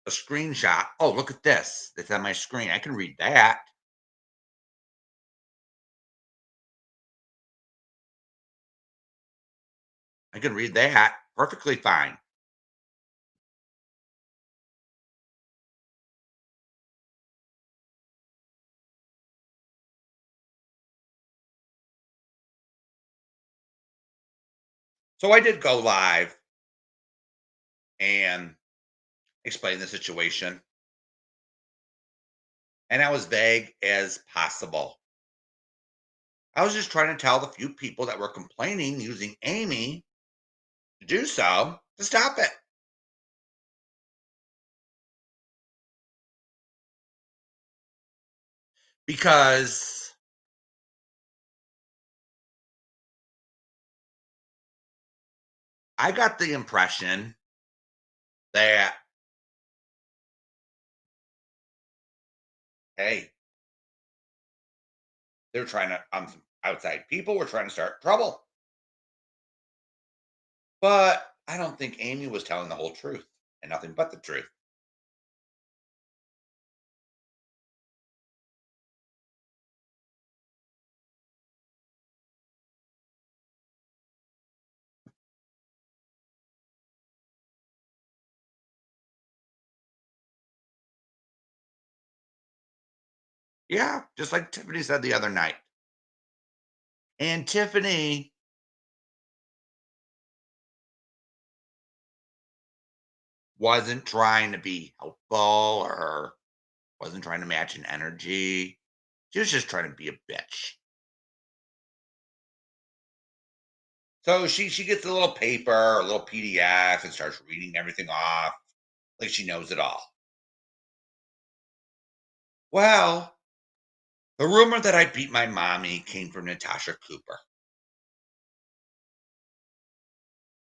a screenshot. Oh, look at this. That's on my screen. I can read that. I can read that perfectly fine. So I did go live and explain the situation. And I was vague as possible. I was just trying to tell the few people that were complaining using Amy to do so to stop it. Because I got the impression that, hey, they're trying to, some outside people were trying to start trouble. But I don't think Amy was telling the whole truth and nothing but the truth. Yeah, just like Tiffany said the other night. And Tiffany wasn't trying to be helpful or wasn't trying to match an energy. She was just trying to be a bitch. So she gets a little paper, a little PDF, and starts reading everything off like she knows it all. Well, the rumor that I beat my mommy came from Natasha Cooper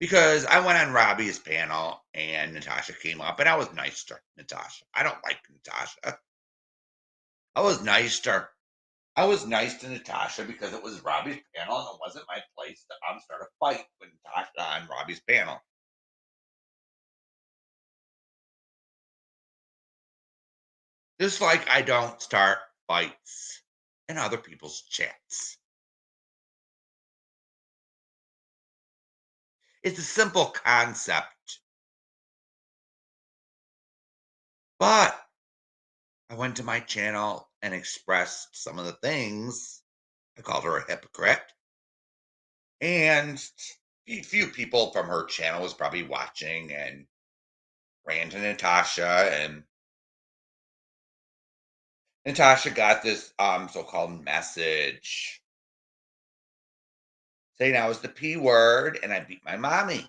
because I went on Robbie's panel and Natasha came up and I was nice to Natasha. I don't like Natasha. I was nice to her. I was nice to Natasha because it was Robbie's panel and it wasn't my place to start a fight with Natasha on Robbie's panel. Just like I don't start fights in other people's chats. It's a simple concept, but I went to my channel and expressed some of the things. I called her a hypocrite. And a few people from her channel was probably watching and ran to Natasha, and Natasha got this so-called message saying I was the P word and I beat my mommy.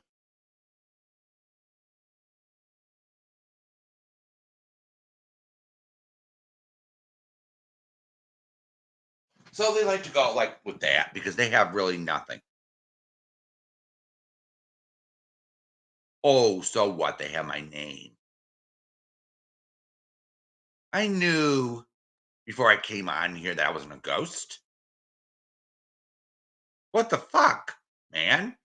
So they like to go like with that because they have really nothing. Oh, so what? They have my name. I knew before I came on here that I wasn't a ghost. What the fuck, man?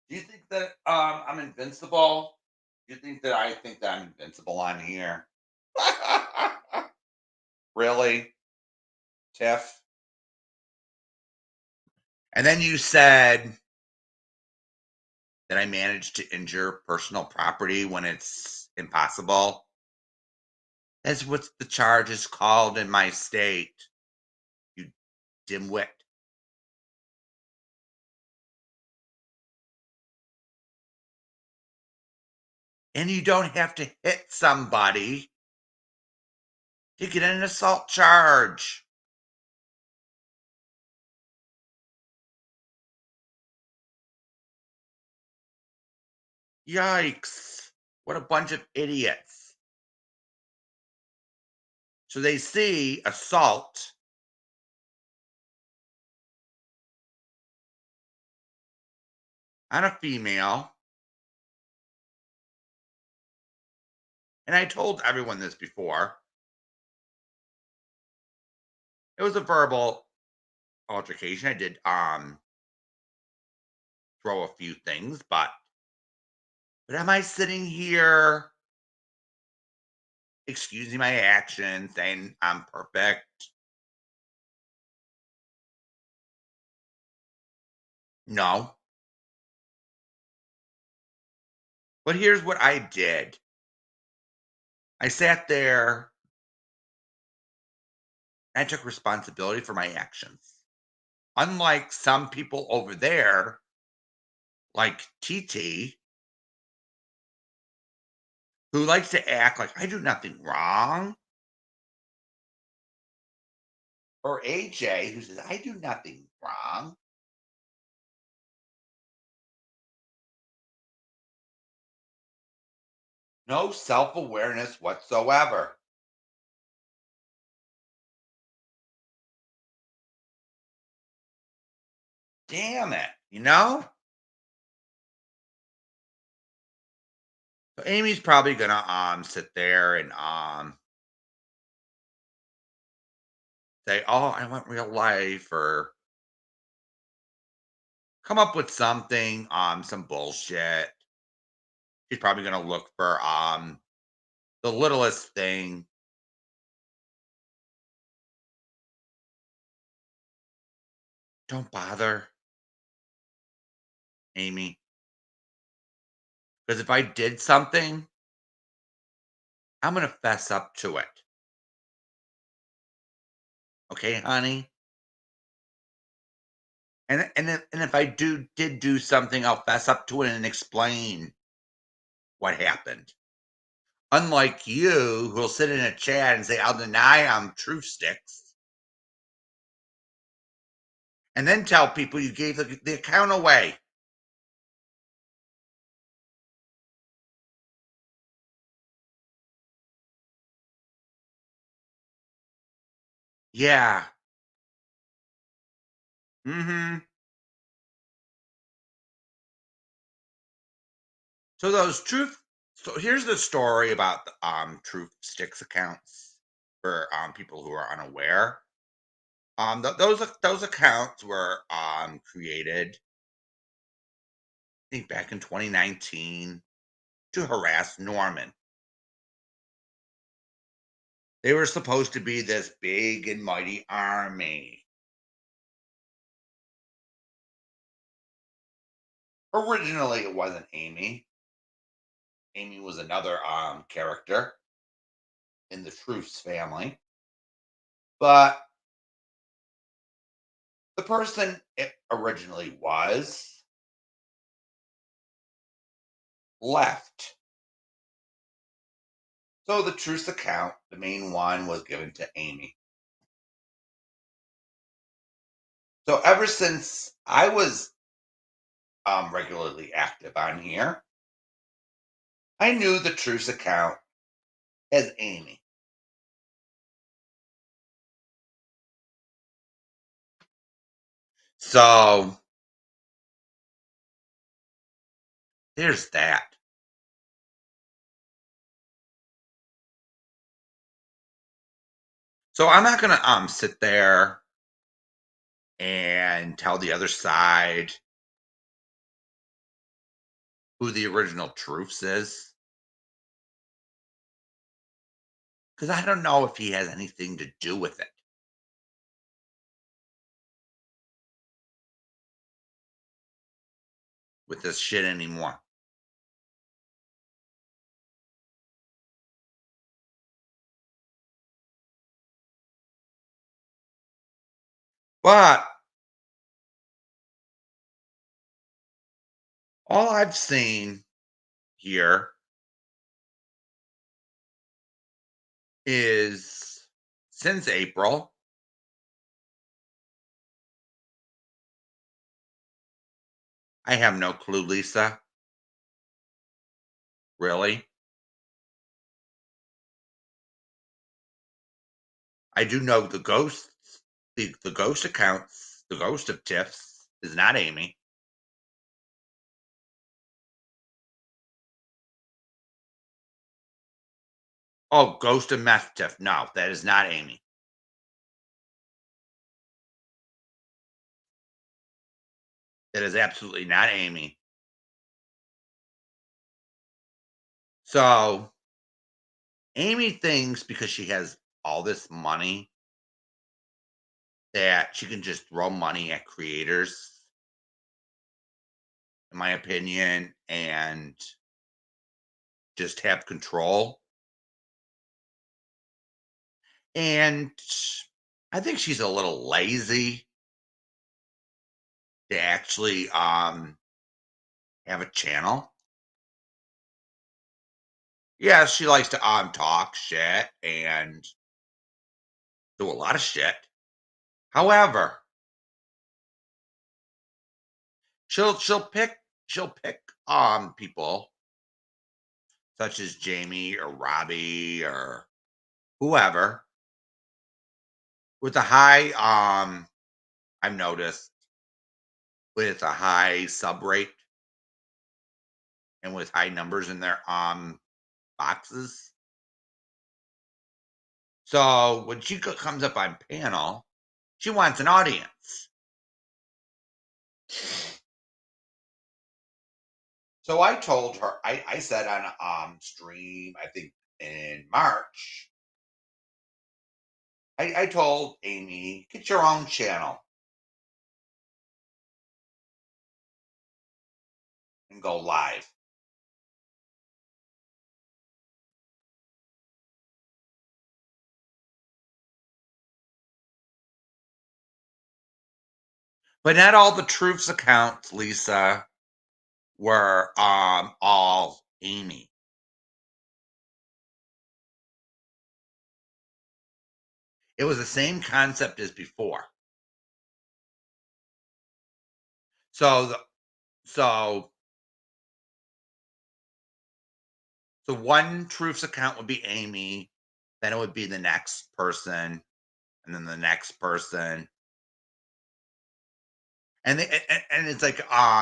Do you think that I'm invincible? Do you think that I think that I'm invincible on here? Really, Tiff? And then you said that I managed to injure personal property when it's impossible. That's what the charge is called in my state, you dimwit. And you don't have to hit somebody to get an assault charge. Yikes. What a bunch of idiots. So they see assault on a female. And I told everyone this before. It was a verbal altercation. I did throw a few things, but am I sitting here excusing my actions, saying I'm perfect? No. But here's what I did. I sat there and I took responsibility for my actions. Unlike some people over there, like TT, who likes to act like I do nothing wrong, or AJ, who says I do nothing wrong. No self awareness whatsoever. Damn it, you know? So Amy's probably gonna sit there and say, "Oh, I want real life," or come up with something, some bullshit. She's probably gonna look for the littlest thing. Don't bother, Amy. Because if I did something, I'm gonna fess up to it. Okay, honey? And if I did do something, I'll fess up to it and explain what happened. Unlike you, who'll sit in a chat and say, "I'll deny I'm truth sticks," and then tell people you gave the account away. Yeah. Mhm. So those truth so here's the story about the, Truth Sticks accounts for, people who are unaware. Those accounts were, created, I think back in 2019 to harass Norman. They were supposed to be this big and mighty army. Originally, it wasn't Amy. Amy was another, character in the Truths family, but the person it originally was left. So the Truths account, the main one, was given to Amy. So ever since I was, regularly active on here, I knew the Truths account as Amy. So there's that. So I'm not gonna sit there and tell the other side who the original Truths is, because I don't know if he has anything to do with it, with this shit anymore. But all I've seen here is since April, I have no clue, Lisa. Really? I do know the ghosts, the ghost accounts, the ghost of Tiffs is not Amy. Oh, ghost of Meth Tiff. No, that is not Amy. That is absolutely not Amy. So Amy thinks because she has all this money that she can just throw money at creators, in my opinion, and just have control. And I think she's a little lazy to actually have a channel. Yeah, she likes to talk shit and do a lot of shit. However, she'll pick people such as Jamie or Robbie or whoever with a high I've noticed with a high sub rate and with high numbers in their boxes. So when she comes up on panel, she wants an audience. So I told her, I said on a stream, I think in March, I told Amy, get your own channel and go live. But not all the Truths accounts, Lisa, were all Amy. It was the same concept as before. So the so so one Truths account would be Amy, then it would be the next person, and then the next person, and and it's like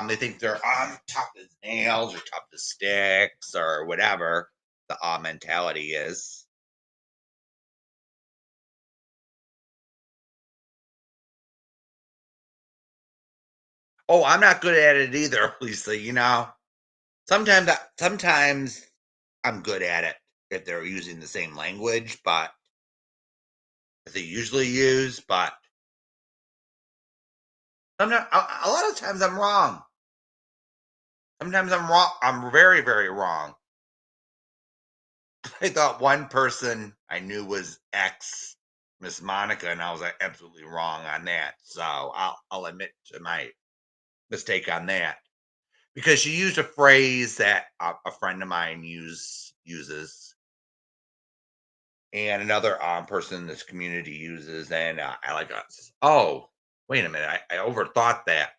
they think they're tough as nails or tough as sticks or whatever the mentality is. Oh, I'm not good at it either, Lisa. Sometimes I'm good at it if they're using the same language, but that they usually use. But sometimes, a lot of times, I'm wrong. Sometimes I'm wrong. I'm very, very wrong. I thought one person I knew was ex Miss Monica, and I was like absolutely wrong on that. So I'll admit to my mistake on that because she used a phrase that a friend of mine uses, and another person in this community uses, and I like, oh, wait a minute, I overthought that.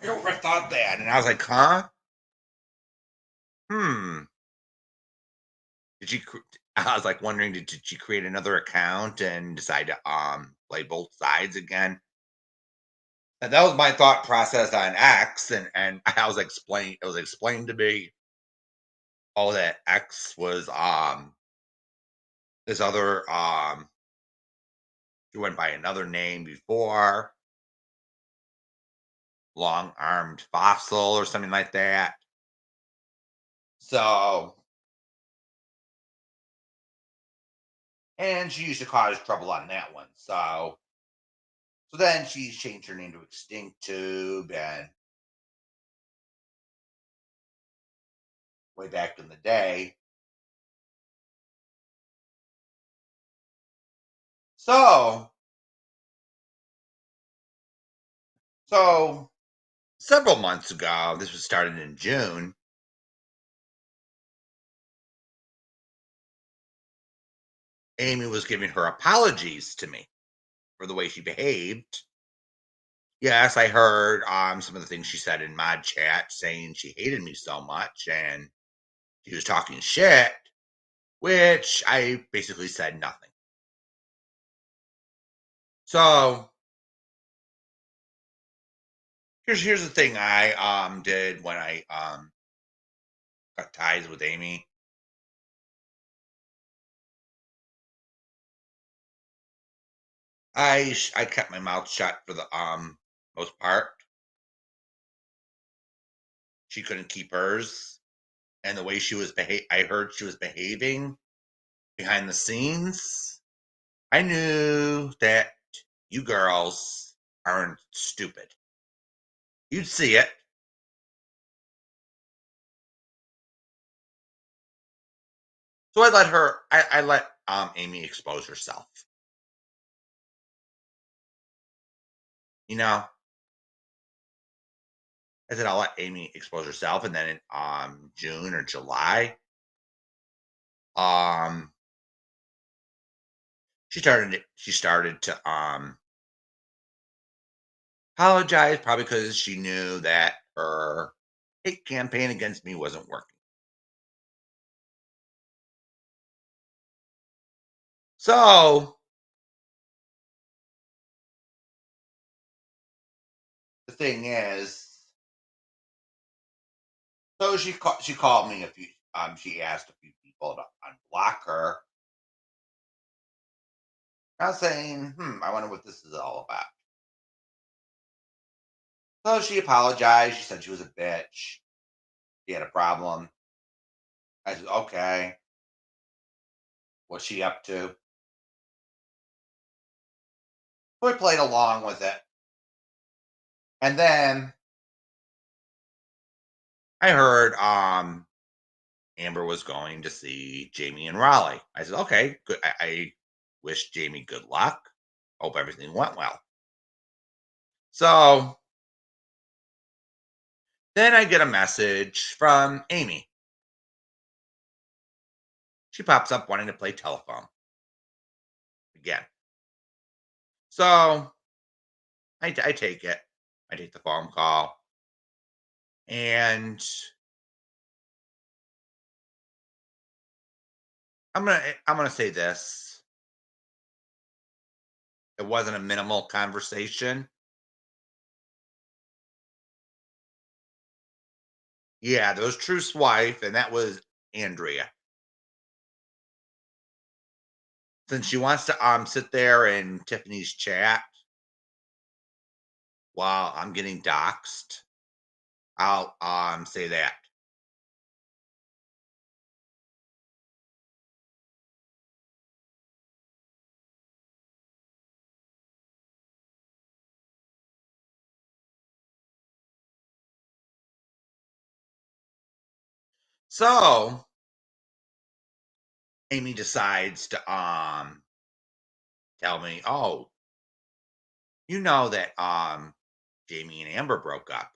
I overthought that, and I was like, huh? Hmm. Did you? I was like wondering, did she create another account and decide to play both sides again? And that was my thought process on X, and I was explained. It was explained to me, oh, that X was this other he went by another name before, long armed fossil or something like that. So, and she used to cause trouble on that one. So then she changed her name to Extinct Tube, and way back in the day. So, so several months ago, this was started in June. Amy was giving her apologies to me for the way she behaved. Yes, I heard some of the things she said in mod chat, saying she hated me so much and she was talking shit, which I basically said nothing. So here's the thing I did when I cut ties with Amy. I kept my mouth shut for the most part. She couldn't keep hers, and the way she was I heard she was behaving behind the scenes. I knew that you girls aren't stupid. You'd see it. So I let Amy expose herself. You know, I said I'll let Amy expose herself, and then in June or July, um she started to apologize, probably because she knew that her hate campaign against me wasn't working. So the thing is, so she called me a few. She asked a few people to unblock her. I was saying, I wonder what this is all about. So she apologized. She said she was a bitch. She had a problem. I said, okay, what's she up to? We played along with it. And then I heard Amber was going to see Jamie and Raleigh. I said, okay, good. I wish Jamie good luck. Hope everything went well. So then I get a message from Amy. She pops up wanting to play telephone again. So I take it. I take the phone call. And I'm gonna say this. It wasn't a minimal conversation. Yeah, there was Truth's wife, and that was Andrea. Since she wants to sit there in Tiffany's chat while I'm getting doxxed, I'll say that. So Amy decides to tell me, "Oh, you know that Jamie and Amber broke up."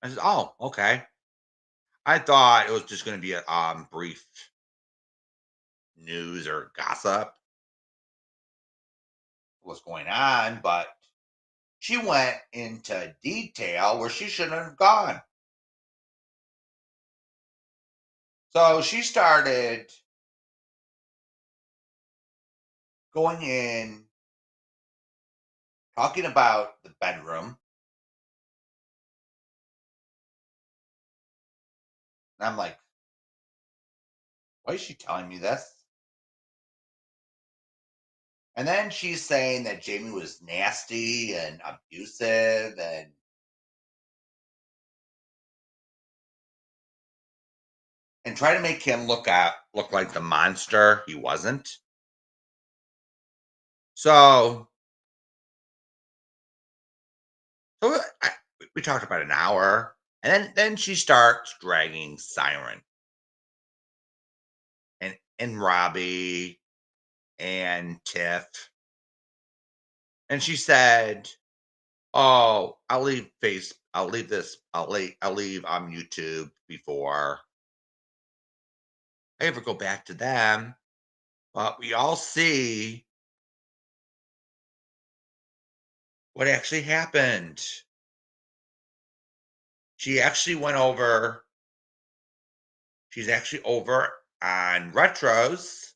I said, "Oh, okay." I thought it was just going to be a brief news or gossip what's going on, but she went into detail where she shouldn't have gone. So she started going in, talking about the bedroom. And I'm like, why is she telling me this? And then she's saying that Jamie was nasty and abusive and try to make him look like the monster he wasn't. So so we talked about an hour, and then she starts dragging Siren and Robbie and Tiff, and she said, "Oh, I'll leave this, I'll leave YouTube before I ever go back to them." But we all see what actually happened. She actually went over. She's actually over on retros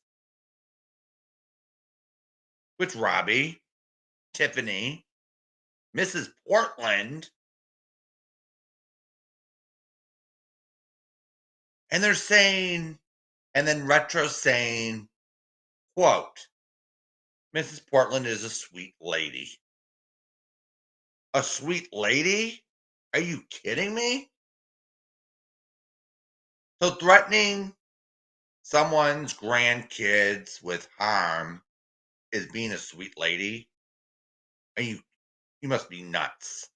with Robbie, Tiffany, Mrs. Portland, and they're saying, and then retro saying, quote, Mrs. Portland is a sweet lady. A sweet lady? Are you kidding me? So threatening someone's grandkids with harm is being a sweet lady? Are you must be nuts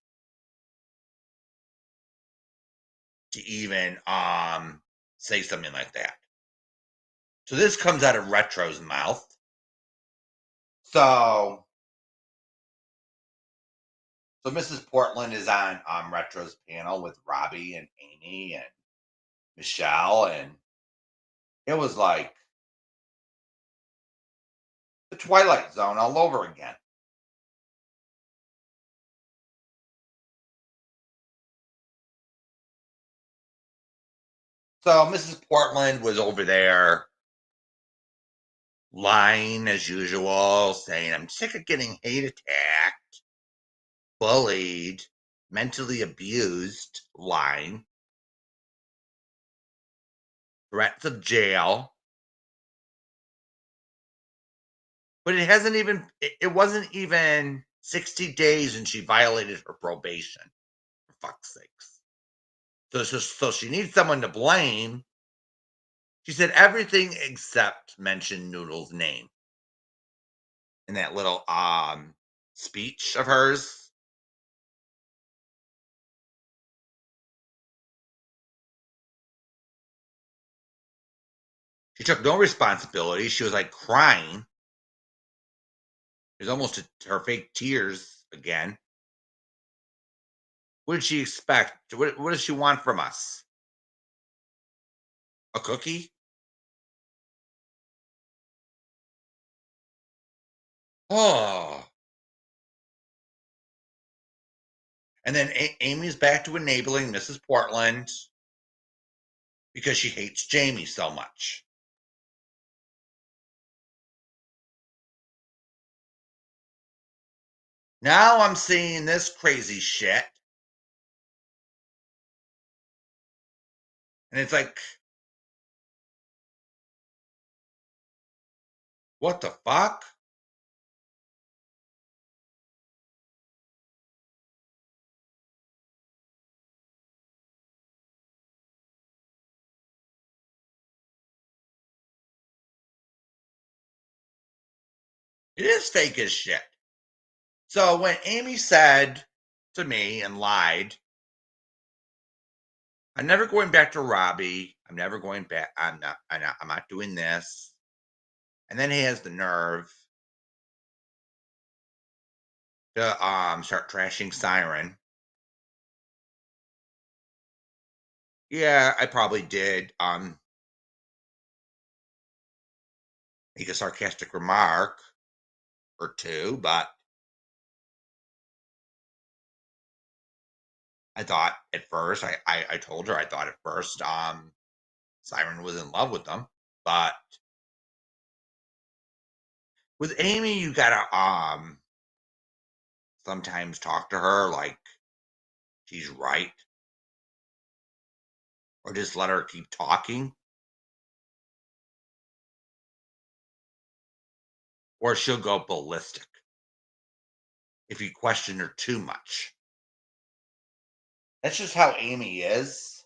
to even say something like that. So this comes out of Retro's mouth. So so Mrs. Portland is on Retro's panel with Robbie and Amy and Michelle, and it was like the Twilight Zone all over again. So Mrs. Portland was over there lying as usual, saying, I'm sick of getting hate attacked, bullied, mentally abused, lying, threats of jail. But it wasn't even 60 days and she violated her probation, for fuck's sakes. So she needs someone to blame. She said everything except mention Noodle's name in that little speech of hers. She took no responsibility. She was like crying. It was almost to her fake tears again. What did she expect? What does she want from us? A cookie? Oh. And then Amy's back to enabling Mrs. Portland because she hates Jamie so much. Now I'm seeing this crazy shit, and it's like, what the fuck? It is fake as shit. So when Amy said to me and lied, I'm never going back to Robbie. I'm never going back. I'm not doing this. And then he has the nerve to start trashing Siren. Yeah, I probably did make a sarcastic remark or two, but I thought at first I told her I thought at first Siren was in love with them. But with Amy, you gotta sometimes talk to her like she's right, or just let her keep talking, or she'll go ballistic if you question her too much. That's just how Amy is.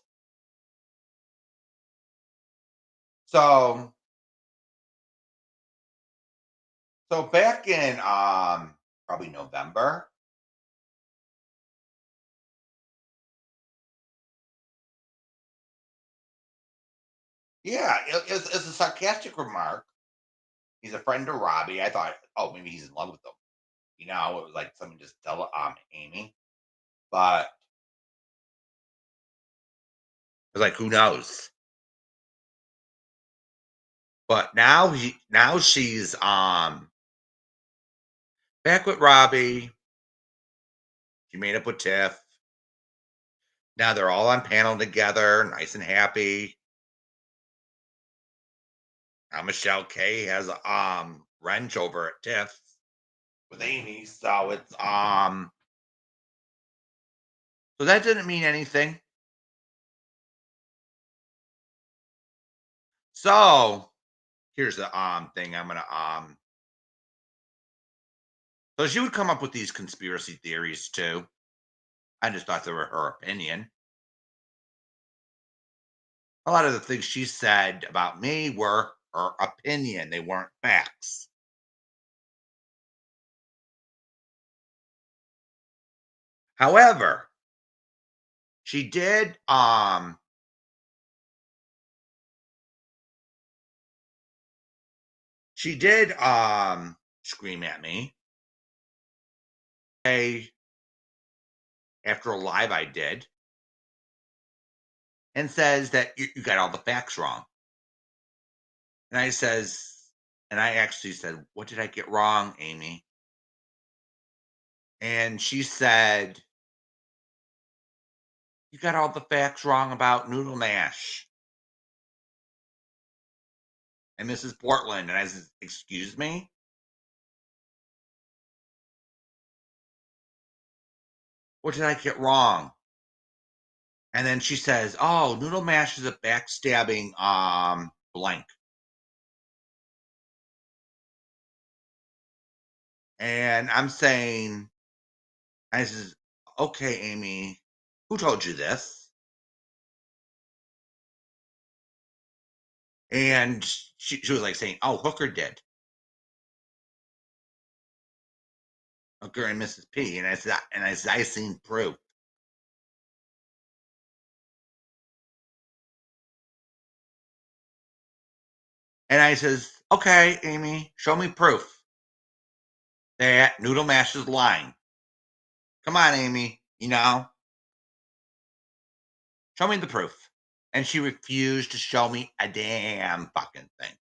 So back in probably November, yeah, it's a sarcastic remark. He's a friend of Robbie. I thought, oh, maybe he's in love with them. You know, it was like something just tell Amy, but it's like who knows. But now she's back with Robbie. She made up with Tiff. Now they're all on panel together, nice and happy. Now Michelle K has wrench over at Tiff with Amy, so it's so that didn't mean anything. So here's the thing I'm gonna so she would come up with these conspiracy theories too. I just thought they were her opinion. A lot of the things she said about me were her opinion. They weren't facts. However, she did she did scream at me. Hey, after a live I did, and says that you got all the facts wrong. And I says, and I actually said, what did I get wrong, Amy? And she said, you got all the facts wrong about Noodle Mash and Mrs. Portland. And I said, excuse me? What did I get wrong? And then she says, oh, Noodle Mash is a backstabbing blank. And I'm saying, I says, okay, Amy, who told you this? And she was like saying, oh, Hooker did. Hooker and Mrs. P. And I said, I seen proof. And I says, okay, Amy, show me proof that Noodle Mash is lying. Come on, Amy, show me the proof. And she refused to show me a damn fucking thing.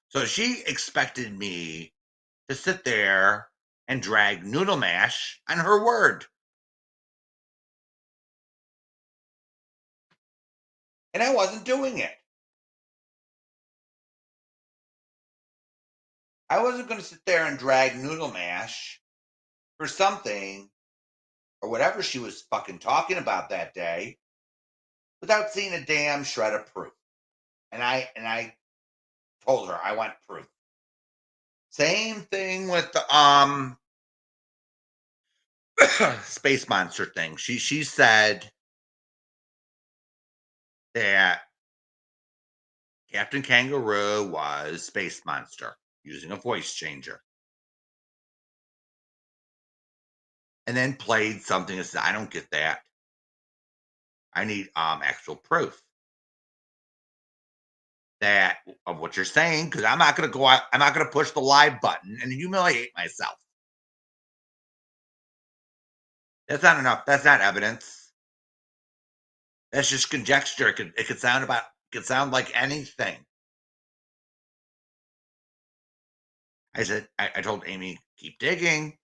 So she expected me to sit there and drag Noodle Mash on her word. And I wasn't doing it. I wasn't going to sit there and drag Noodle Mash for something or whatever she was fucking talking about that day without seeing a damn shred of proof. And I told her I want proof. Same thing with the space monster thing. She said that Captain Kangaroo was Space Monster using a voice changer. And then played something that said, I don't get that. I need actual proof that of what you're saying, because I'm not gonna go out, I'm not gonna push the live button and humiliate myself. That's not enough. That's not evidence. That's just conjecture. It could sound like anything. I told Amy, keep digging.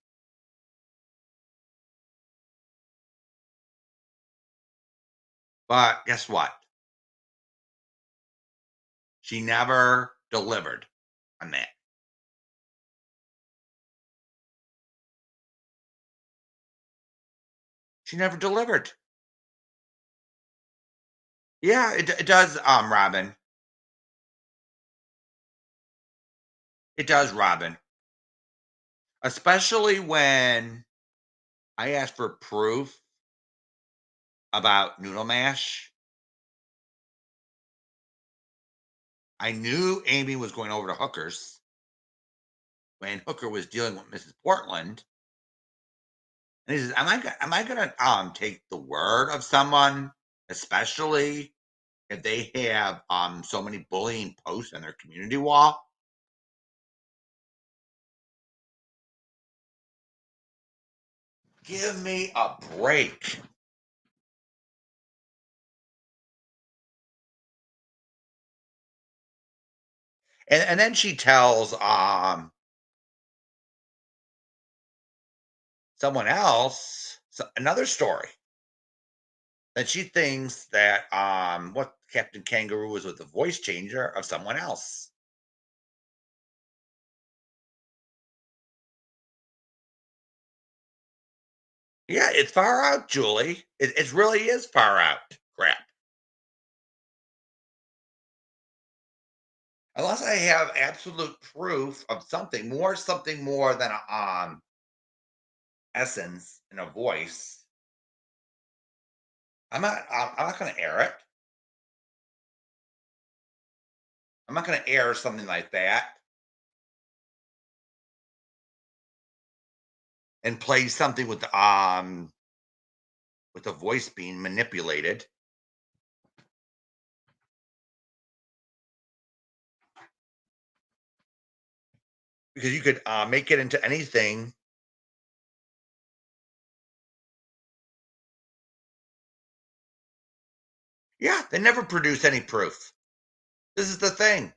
But guess what? She never delivered on that. She never delivered. Yeah, it does, Robin. It does, Robin. Especially when I asked for proof about Noodle Mash. I knew Amy was going over to Hooker's when Hooker was dealing with Mrs. Portland. And he says, am I gonna take the word of someone, especially if they have so many bullying posts on their community wall? Give me a break. And then she tells someone else another story that she thinks that what Captain Kangaroo was with the voice changer of someone else. Yeah, it's far out, Julie. It really is far out. Crap. Unless I have absolute proof of something more than a essence in a voice, I'm not going to air it. I'm not going to air something like that and play something with the voice being manipulated, because you could make it into anything. Yeah, they never produce any proof. This is the thing.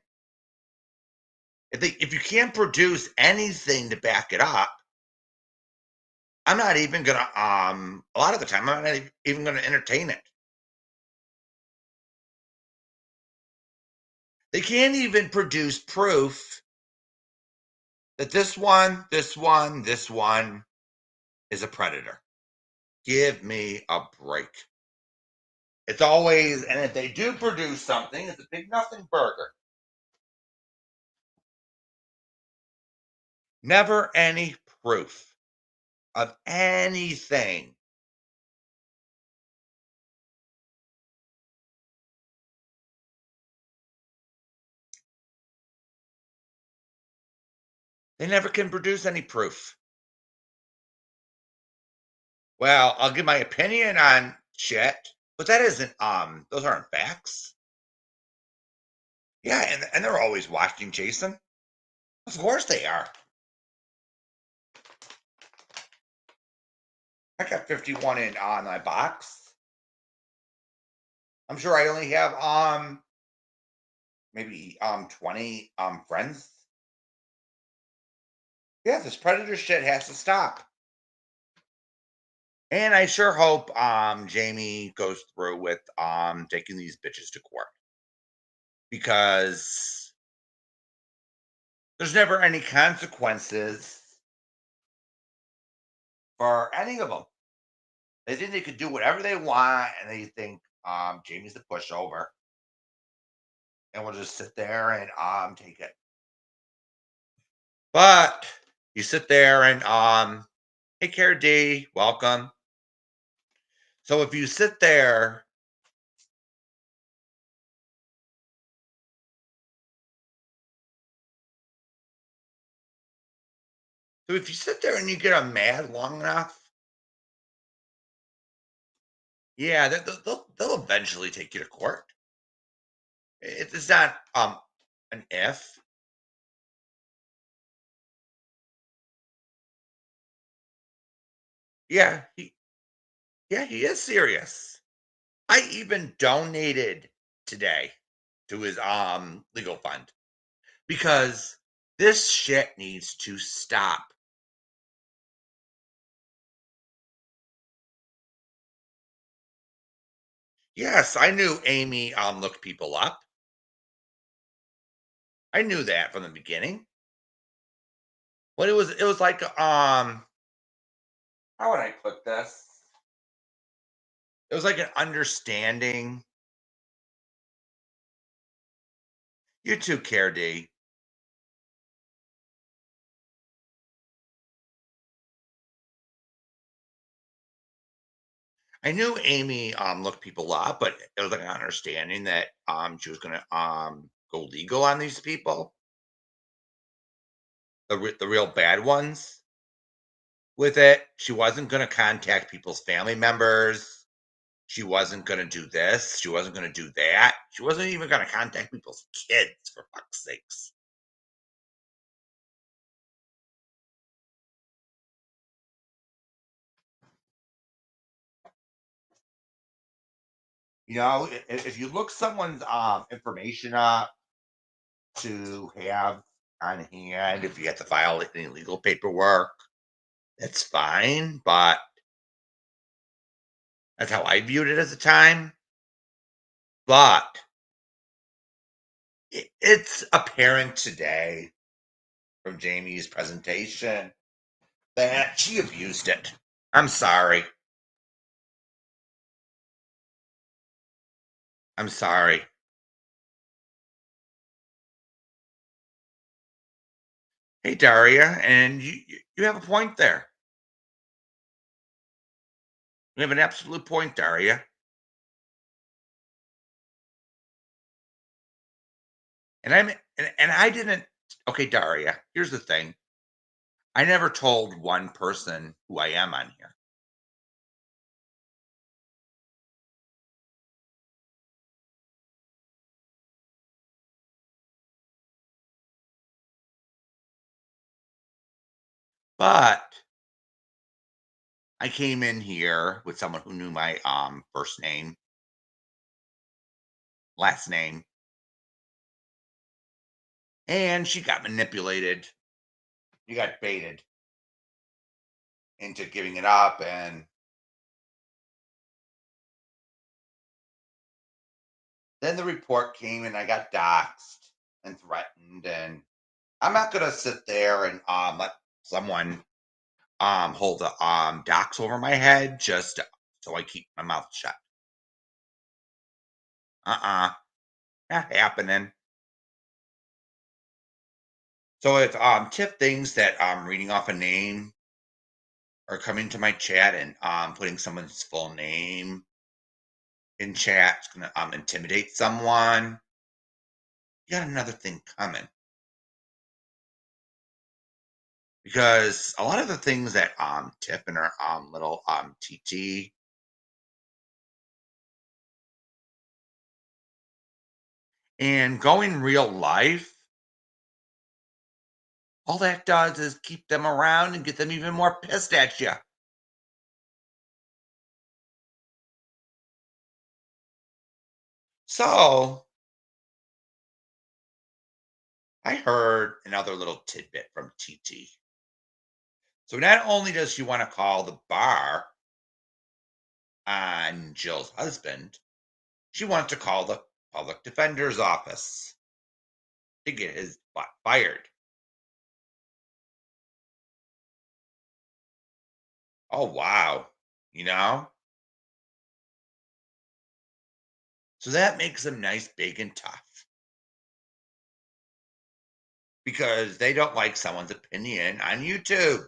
If you can't produce anything to back it up, I'm not even gonna a lot of the time I'm not even gonna entertain it. They can't even produce proof that this one is a predator. Give me a break. It's always, and if they do produce something, it's a big nothing burger. Never any proof of anything. They never can produce any proof. Well, I'll give my opinion on shit, but that isn't those aren't facts. Yeah, and they're always watching Jason. Of course they are. I got 51 in on my box. I'm sure I only have maybe 20 friends. Yeah, this predator shit has to stop. And I sure hope Jamie goes through with taking these bitches to court, because There's never any consequences for any of them. They think they could do whatever they want, and they think Jamie's the pushover, and we'll just sit there and take it. But you sit there and hey, Care D, welcome. So if you sit there, and you get them mad long enough, yeah, they'll eventually take you to court. It's not an if. Yeah, he is serious. I even donated today to his legal fund because this shit needs to stop. Yes, I knew Amy looked people up. I knew that from the beginning. But it was like how would I put this? It was like an understanding. You too, Care D. I knew Amy looked people up, but it was like an understanding that she was gonna go legal on these people, the real bad ones. With it, she wasn't gonna contact people's family members. She wasn't gonna do this. She wasn't gonna do that. She wasn't even gonna contact people's kids, for fuck's sakes. You know, if you look someone's information up to have on hand, if you have to file any legal paperwork, that's fine. But that's how I viewed it at the time. But it's apparent today from Jamie's presentation that she abused it. I'm sorry. I'm sorry. Hey, Daria, and you have a point there. You have an absolute point, Daria. And I didn't. Okay, Daria. Here's the thing. I never told one person who I am on here. But I came in here with someone who knew my first name, last name, and she got manipulated. You got baited into giving it up, and then the report came, and I got doxxed and threatened, and I'm not gonna sit there and let someone hold the dox over my head just so I keep my mouth shut. Uh-uh, not happening. So if Tip thinks that I'm reading off a name or coming to my chat and putting someone's full name in chat is gonna intimidate someone, you got another thing coming. Because a lot of the things that Tip and her little TT and going real life, all that does is keep them around and get them even more pissed at you. So I heard another little tidbit from TT. So not only does she want to call the bar on Jill's husband, she wants to call the public defender's office to get his butt fired. Oh, wow. You know? So that makes them nice, big, and tough because they don't like someone's opinion on YouTube.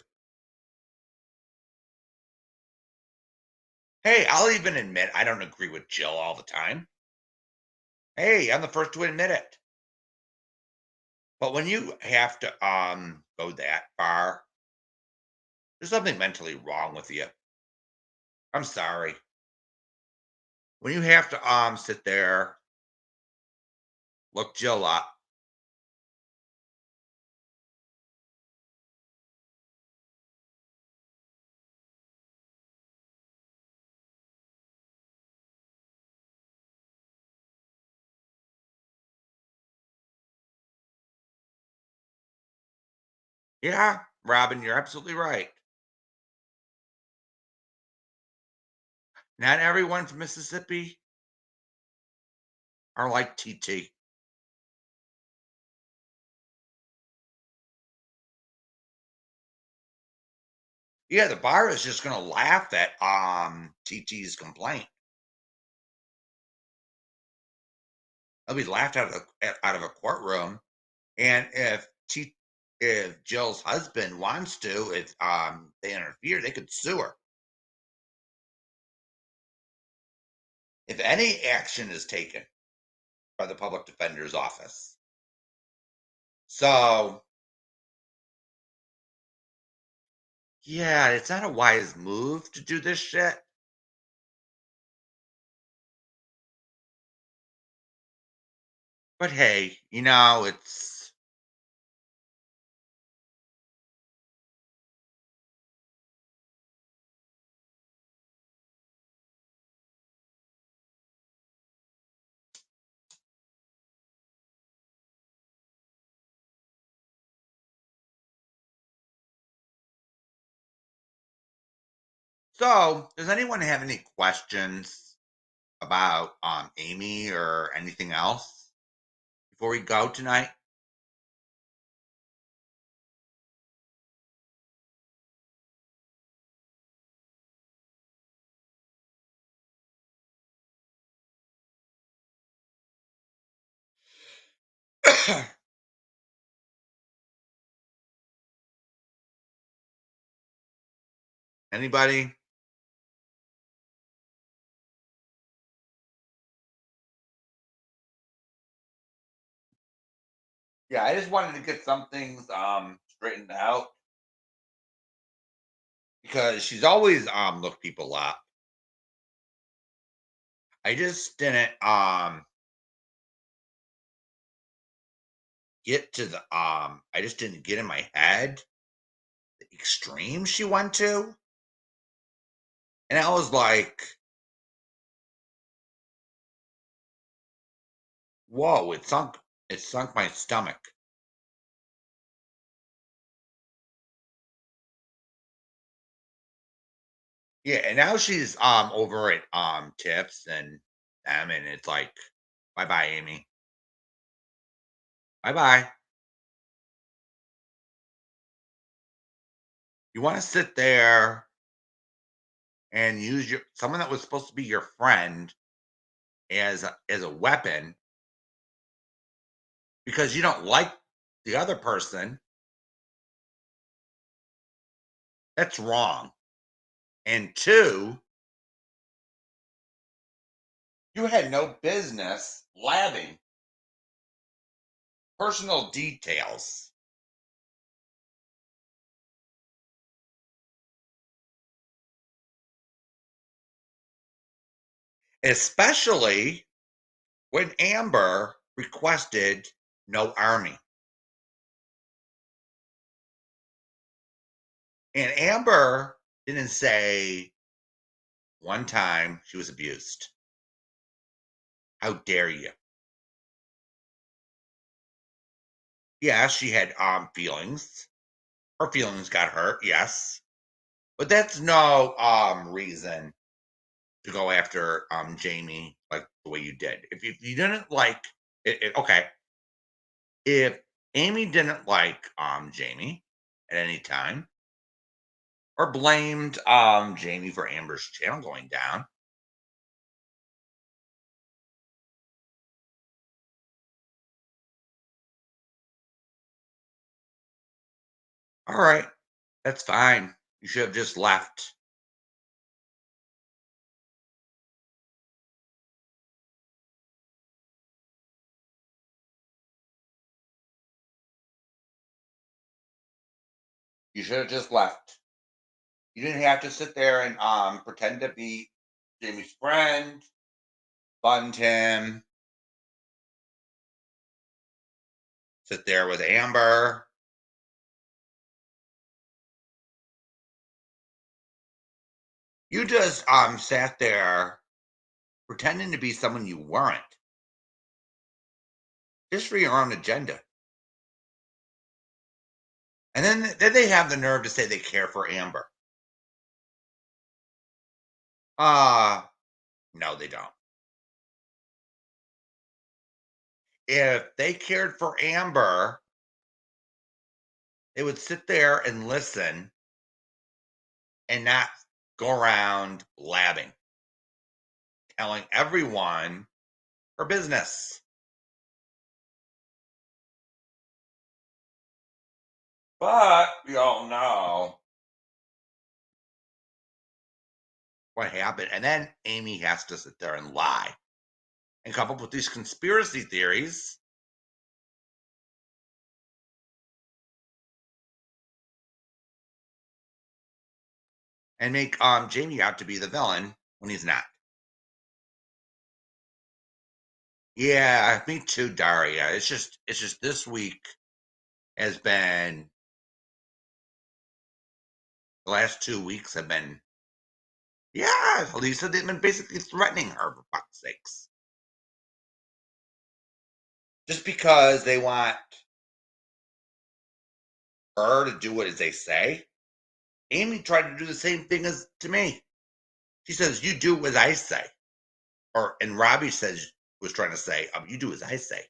Hey, I'll even admit I don't agree with Jill all the time. Hey, I'm the first to admit it. But when you have to go that far, there's something mentally wrong with you. I'm sorry. When you have to sit there, look Jill up. Yeah, Robin, you're absolutely right. Not everyone from Mississippi are like TT. Yeah, the bar is just gonna laugh at TT's complaint. They'll be laughed out of a courtroom. And if Jill's husband wants to, if they interfere, they could sue her. If any action is taken by the public defender's office. So yeah, it's not a wise move to do this shit. But hey, it's so. Does anyone have any questions about Amy or anything else before we go tonight? Anybody? Yeah, I just wanted to get some things straightened out because she's always looked people up. I just didn't get to the I just didn't get in my head the extreme she went to. And I was like, whoa, it sunk my stomach. Yeah, and now she's over at Tips and them, and it's like, bye bye, Amy. Bye bye. You want to sit there and use your someone that was supposed to be your friend as a weapon because you don't like the other person. That's wrong. And two, you had no business blabbing personal details, especially when Amber requested no army. And Amber didn't say one time she was abused. How dare you? Yeah, she had feelings. Her feelings got hurt, yes. But that's no reason to go after Jamie like the way you did. If you didn't like okay, if Amy didn't like Jamie at any time, or blamed Jamie for Amber's channel going down. All right, that's fine. You should have just left. You should have just left. You didn't have to sit there and pretend to be Jamie's friend, fund him, sit there with Amber. You just sat there pretending to be someone you weren't, just for your own agenda. And then they have the nerve to say they care for Amber. No, they don't. If they cared for Amber, they would sit there and listen and not go around blabbing, telling everyone her business. But we all know what happened. And then Amy has to sit there and lie and come up with these conspiracy theories and make Jamie out to be the villain when he's not. Yeah, me too, Daria. It's just this week has been the last 2 weeks have been, yeah, Lisa, they've been basically threatening her for fuck's sakes. Just because they want her to do what they say. Amy tried to do the same thing as to me. She says, "You do as I say," and Robbie says was trying to say, "You do as I say."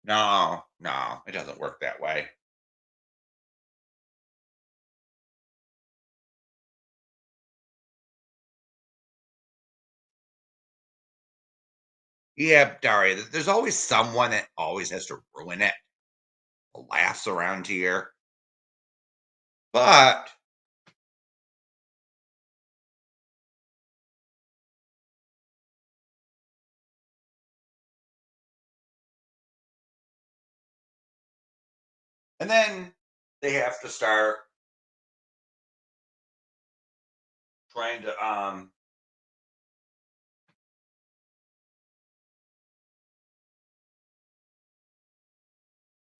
No, no, it doesn't work that way. Yeah, Daria, there's always someone that always has to ruin it. The laughs around here, but and then they have to start trying to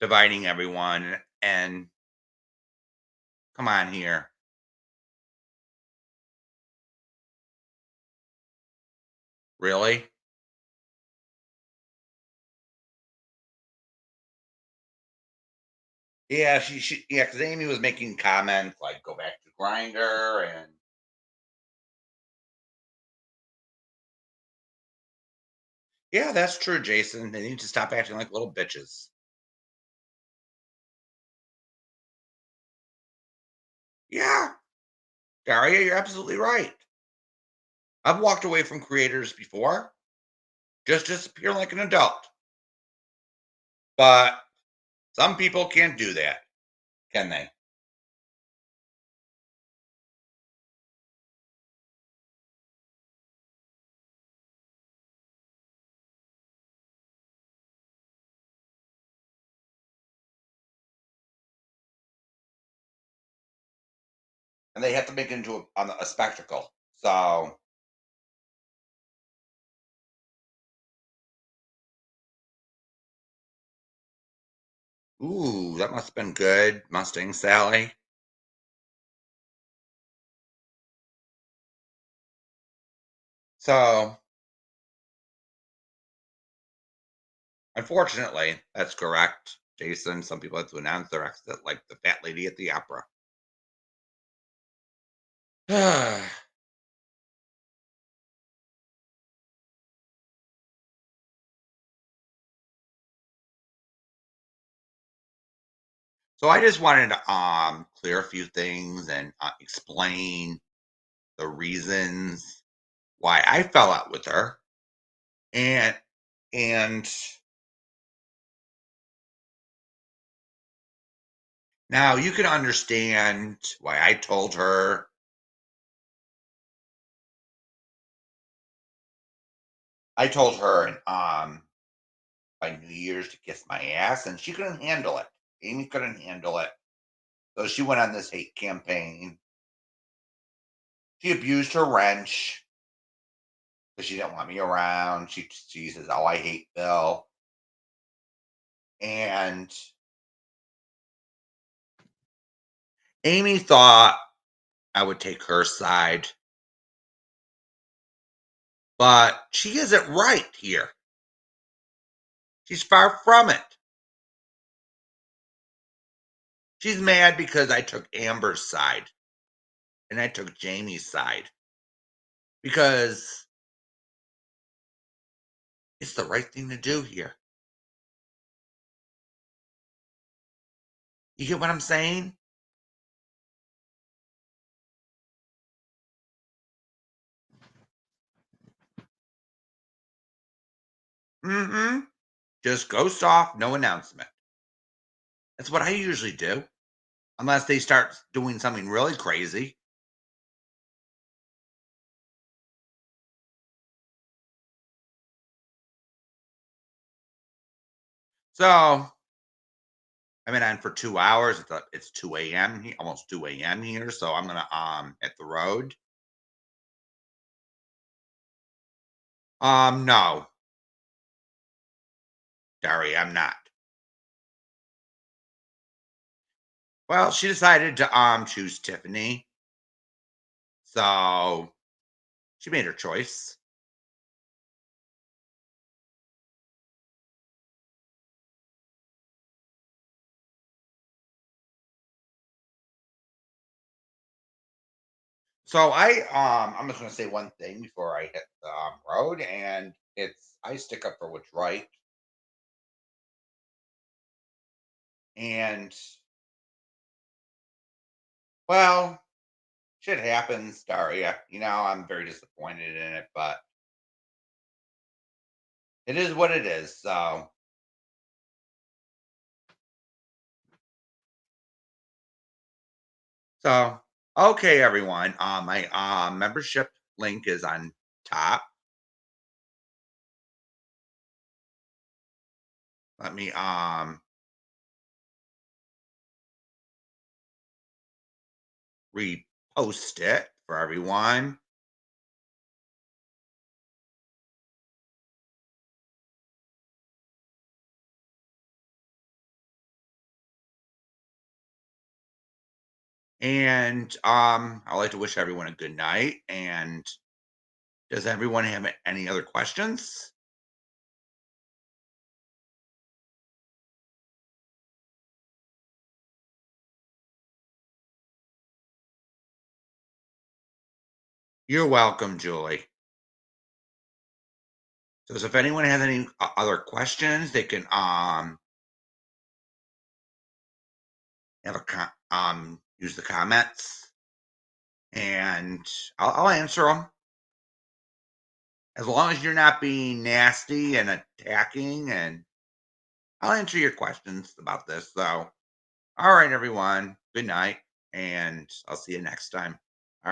dividing everyone and come on here. Really? Yeah, she yeah, because Amy was making comments like go back to Grinder and yeah, that's true, Jason. They need to stop acting like little bitches. Yeah, Daria, you're absolutely right. I've walked away from creators before, just disappear like an adult. But some people can't do that, can they? And they have to make it into a spectacle. So, ooh, that must have been good, Mustang Sally. So, unfortunately, that's correct, Jason. Some people have to announce their exit, like the fat lady at the opera. So I just wanted to clear a few things and explain the reasons why I fell out with her. And now you can understand why I told her by New Year's to kiss my ass, and she couldn't handle it. Amy couldn't handle it. So she went on this hate campaign. She abused her wrench because she didn't want me around. She says, "Oh, I hate Bill." And Amy thought I would take her side, but she isn't right here. She's far from it. She's mad because I took Amber's side and I took Jamie's side because it's the right thing to do here. You get what I'm saying? Mm-hmm. Just ghost off, no announcement. That's what I usually do, unless they start doing something really crazy. So I've been on for 2 hours. It's 2 a.m. Almost 2 a.m. here. So I'm gonna hit the road. No, Dari, I'm not. Well, she decided to choose Tiffany. So she made her choice. So I'm just gonna say one thing before I hit the road, and it's I stick up for what's right. And well, shit happens, Daria. I'm very disappointed in it, but it is what it is. So okay, everyone. My membership link is on top. Let me repost it for everyone. And I'd like to wish everyone a good night. And does everyone have any other questions? You're welcome, Julie. So if anyone has any other questions, they can have use the comments, and I'll answer them as long as you're not being nasty and attacking, and I'll answer your questions about this. So, all right, everyone, good night, and I'll see you next time.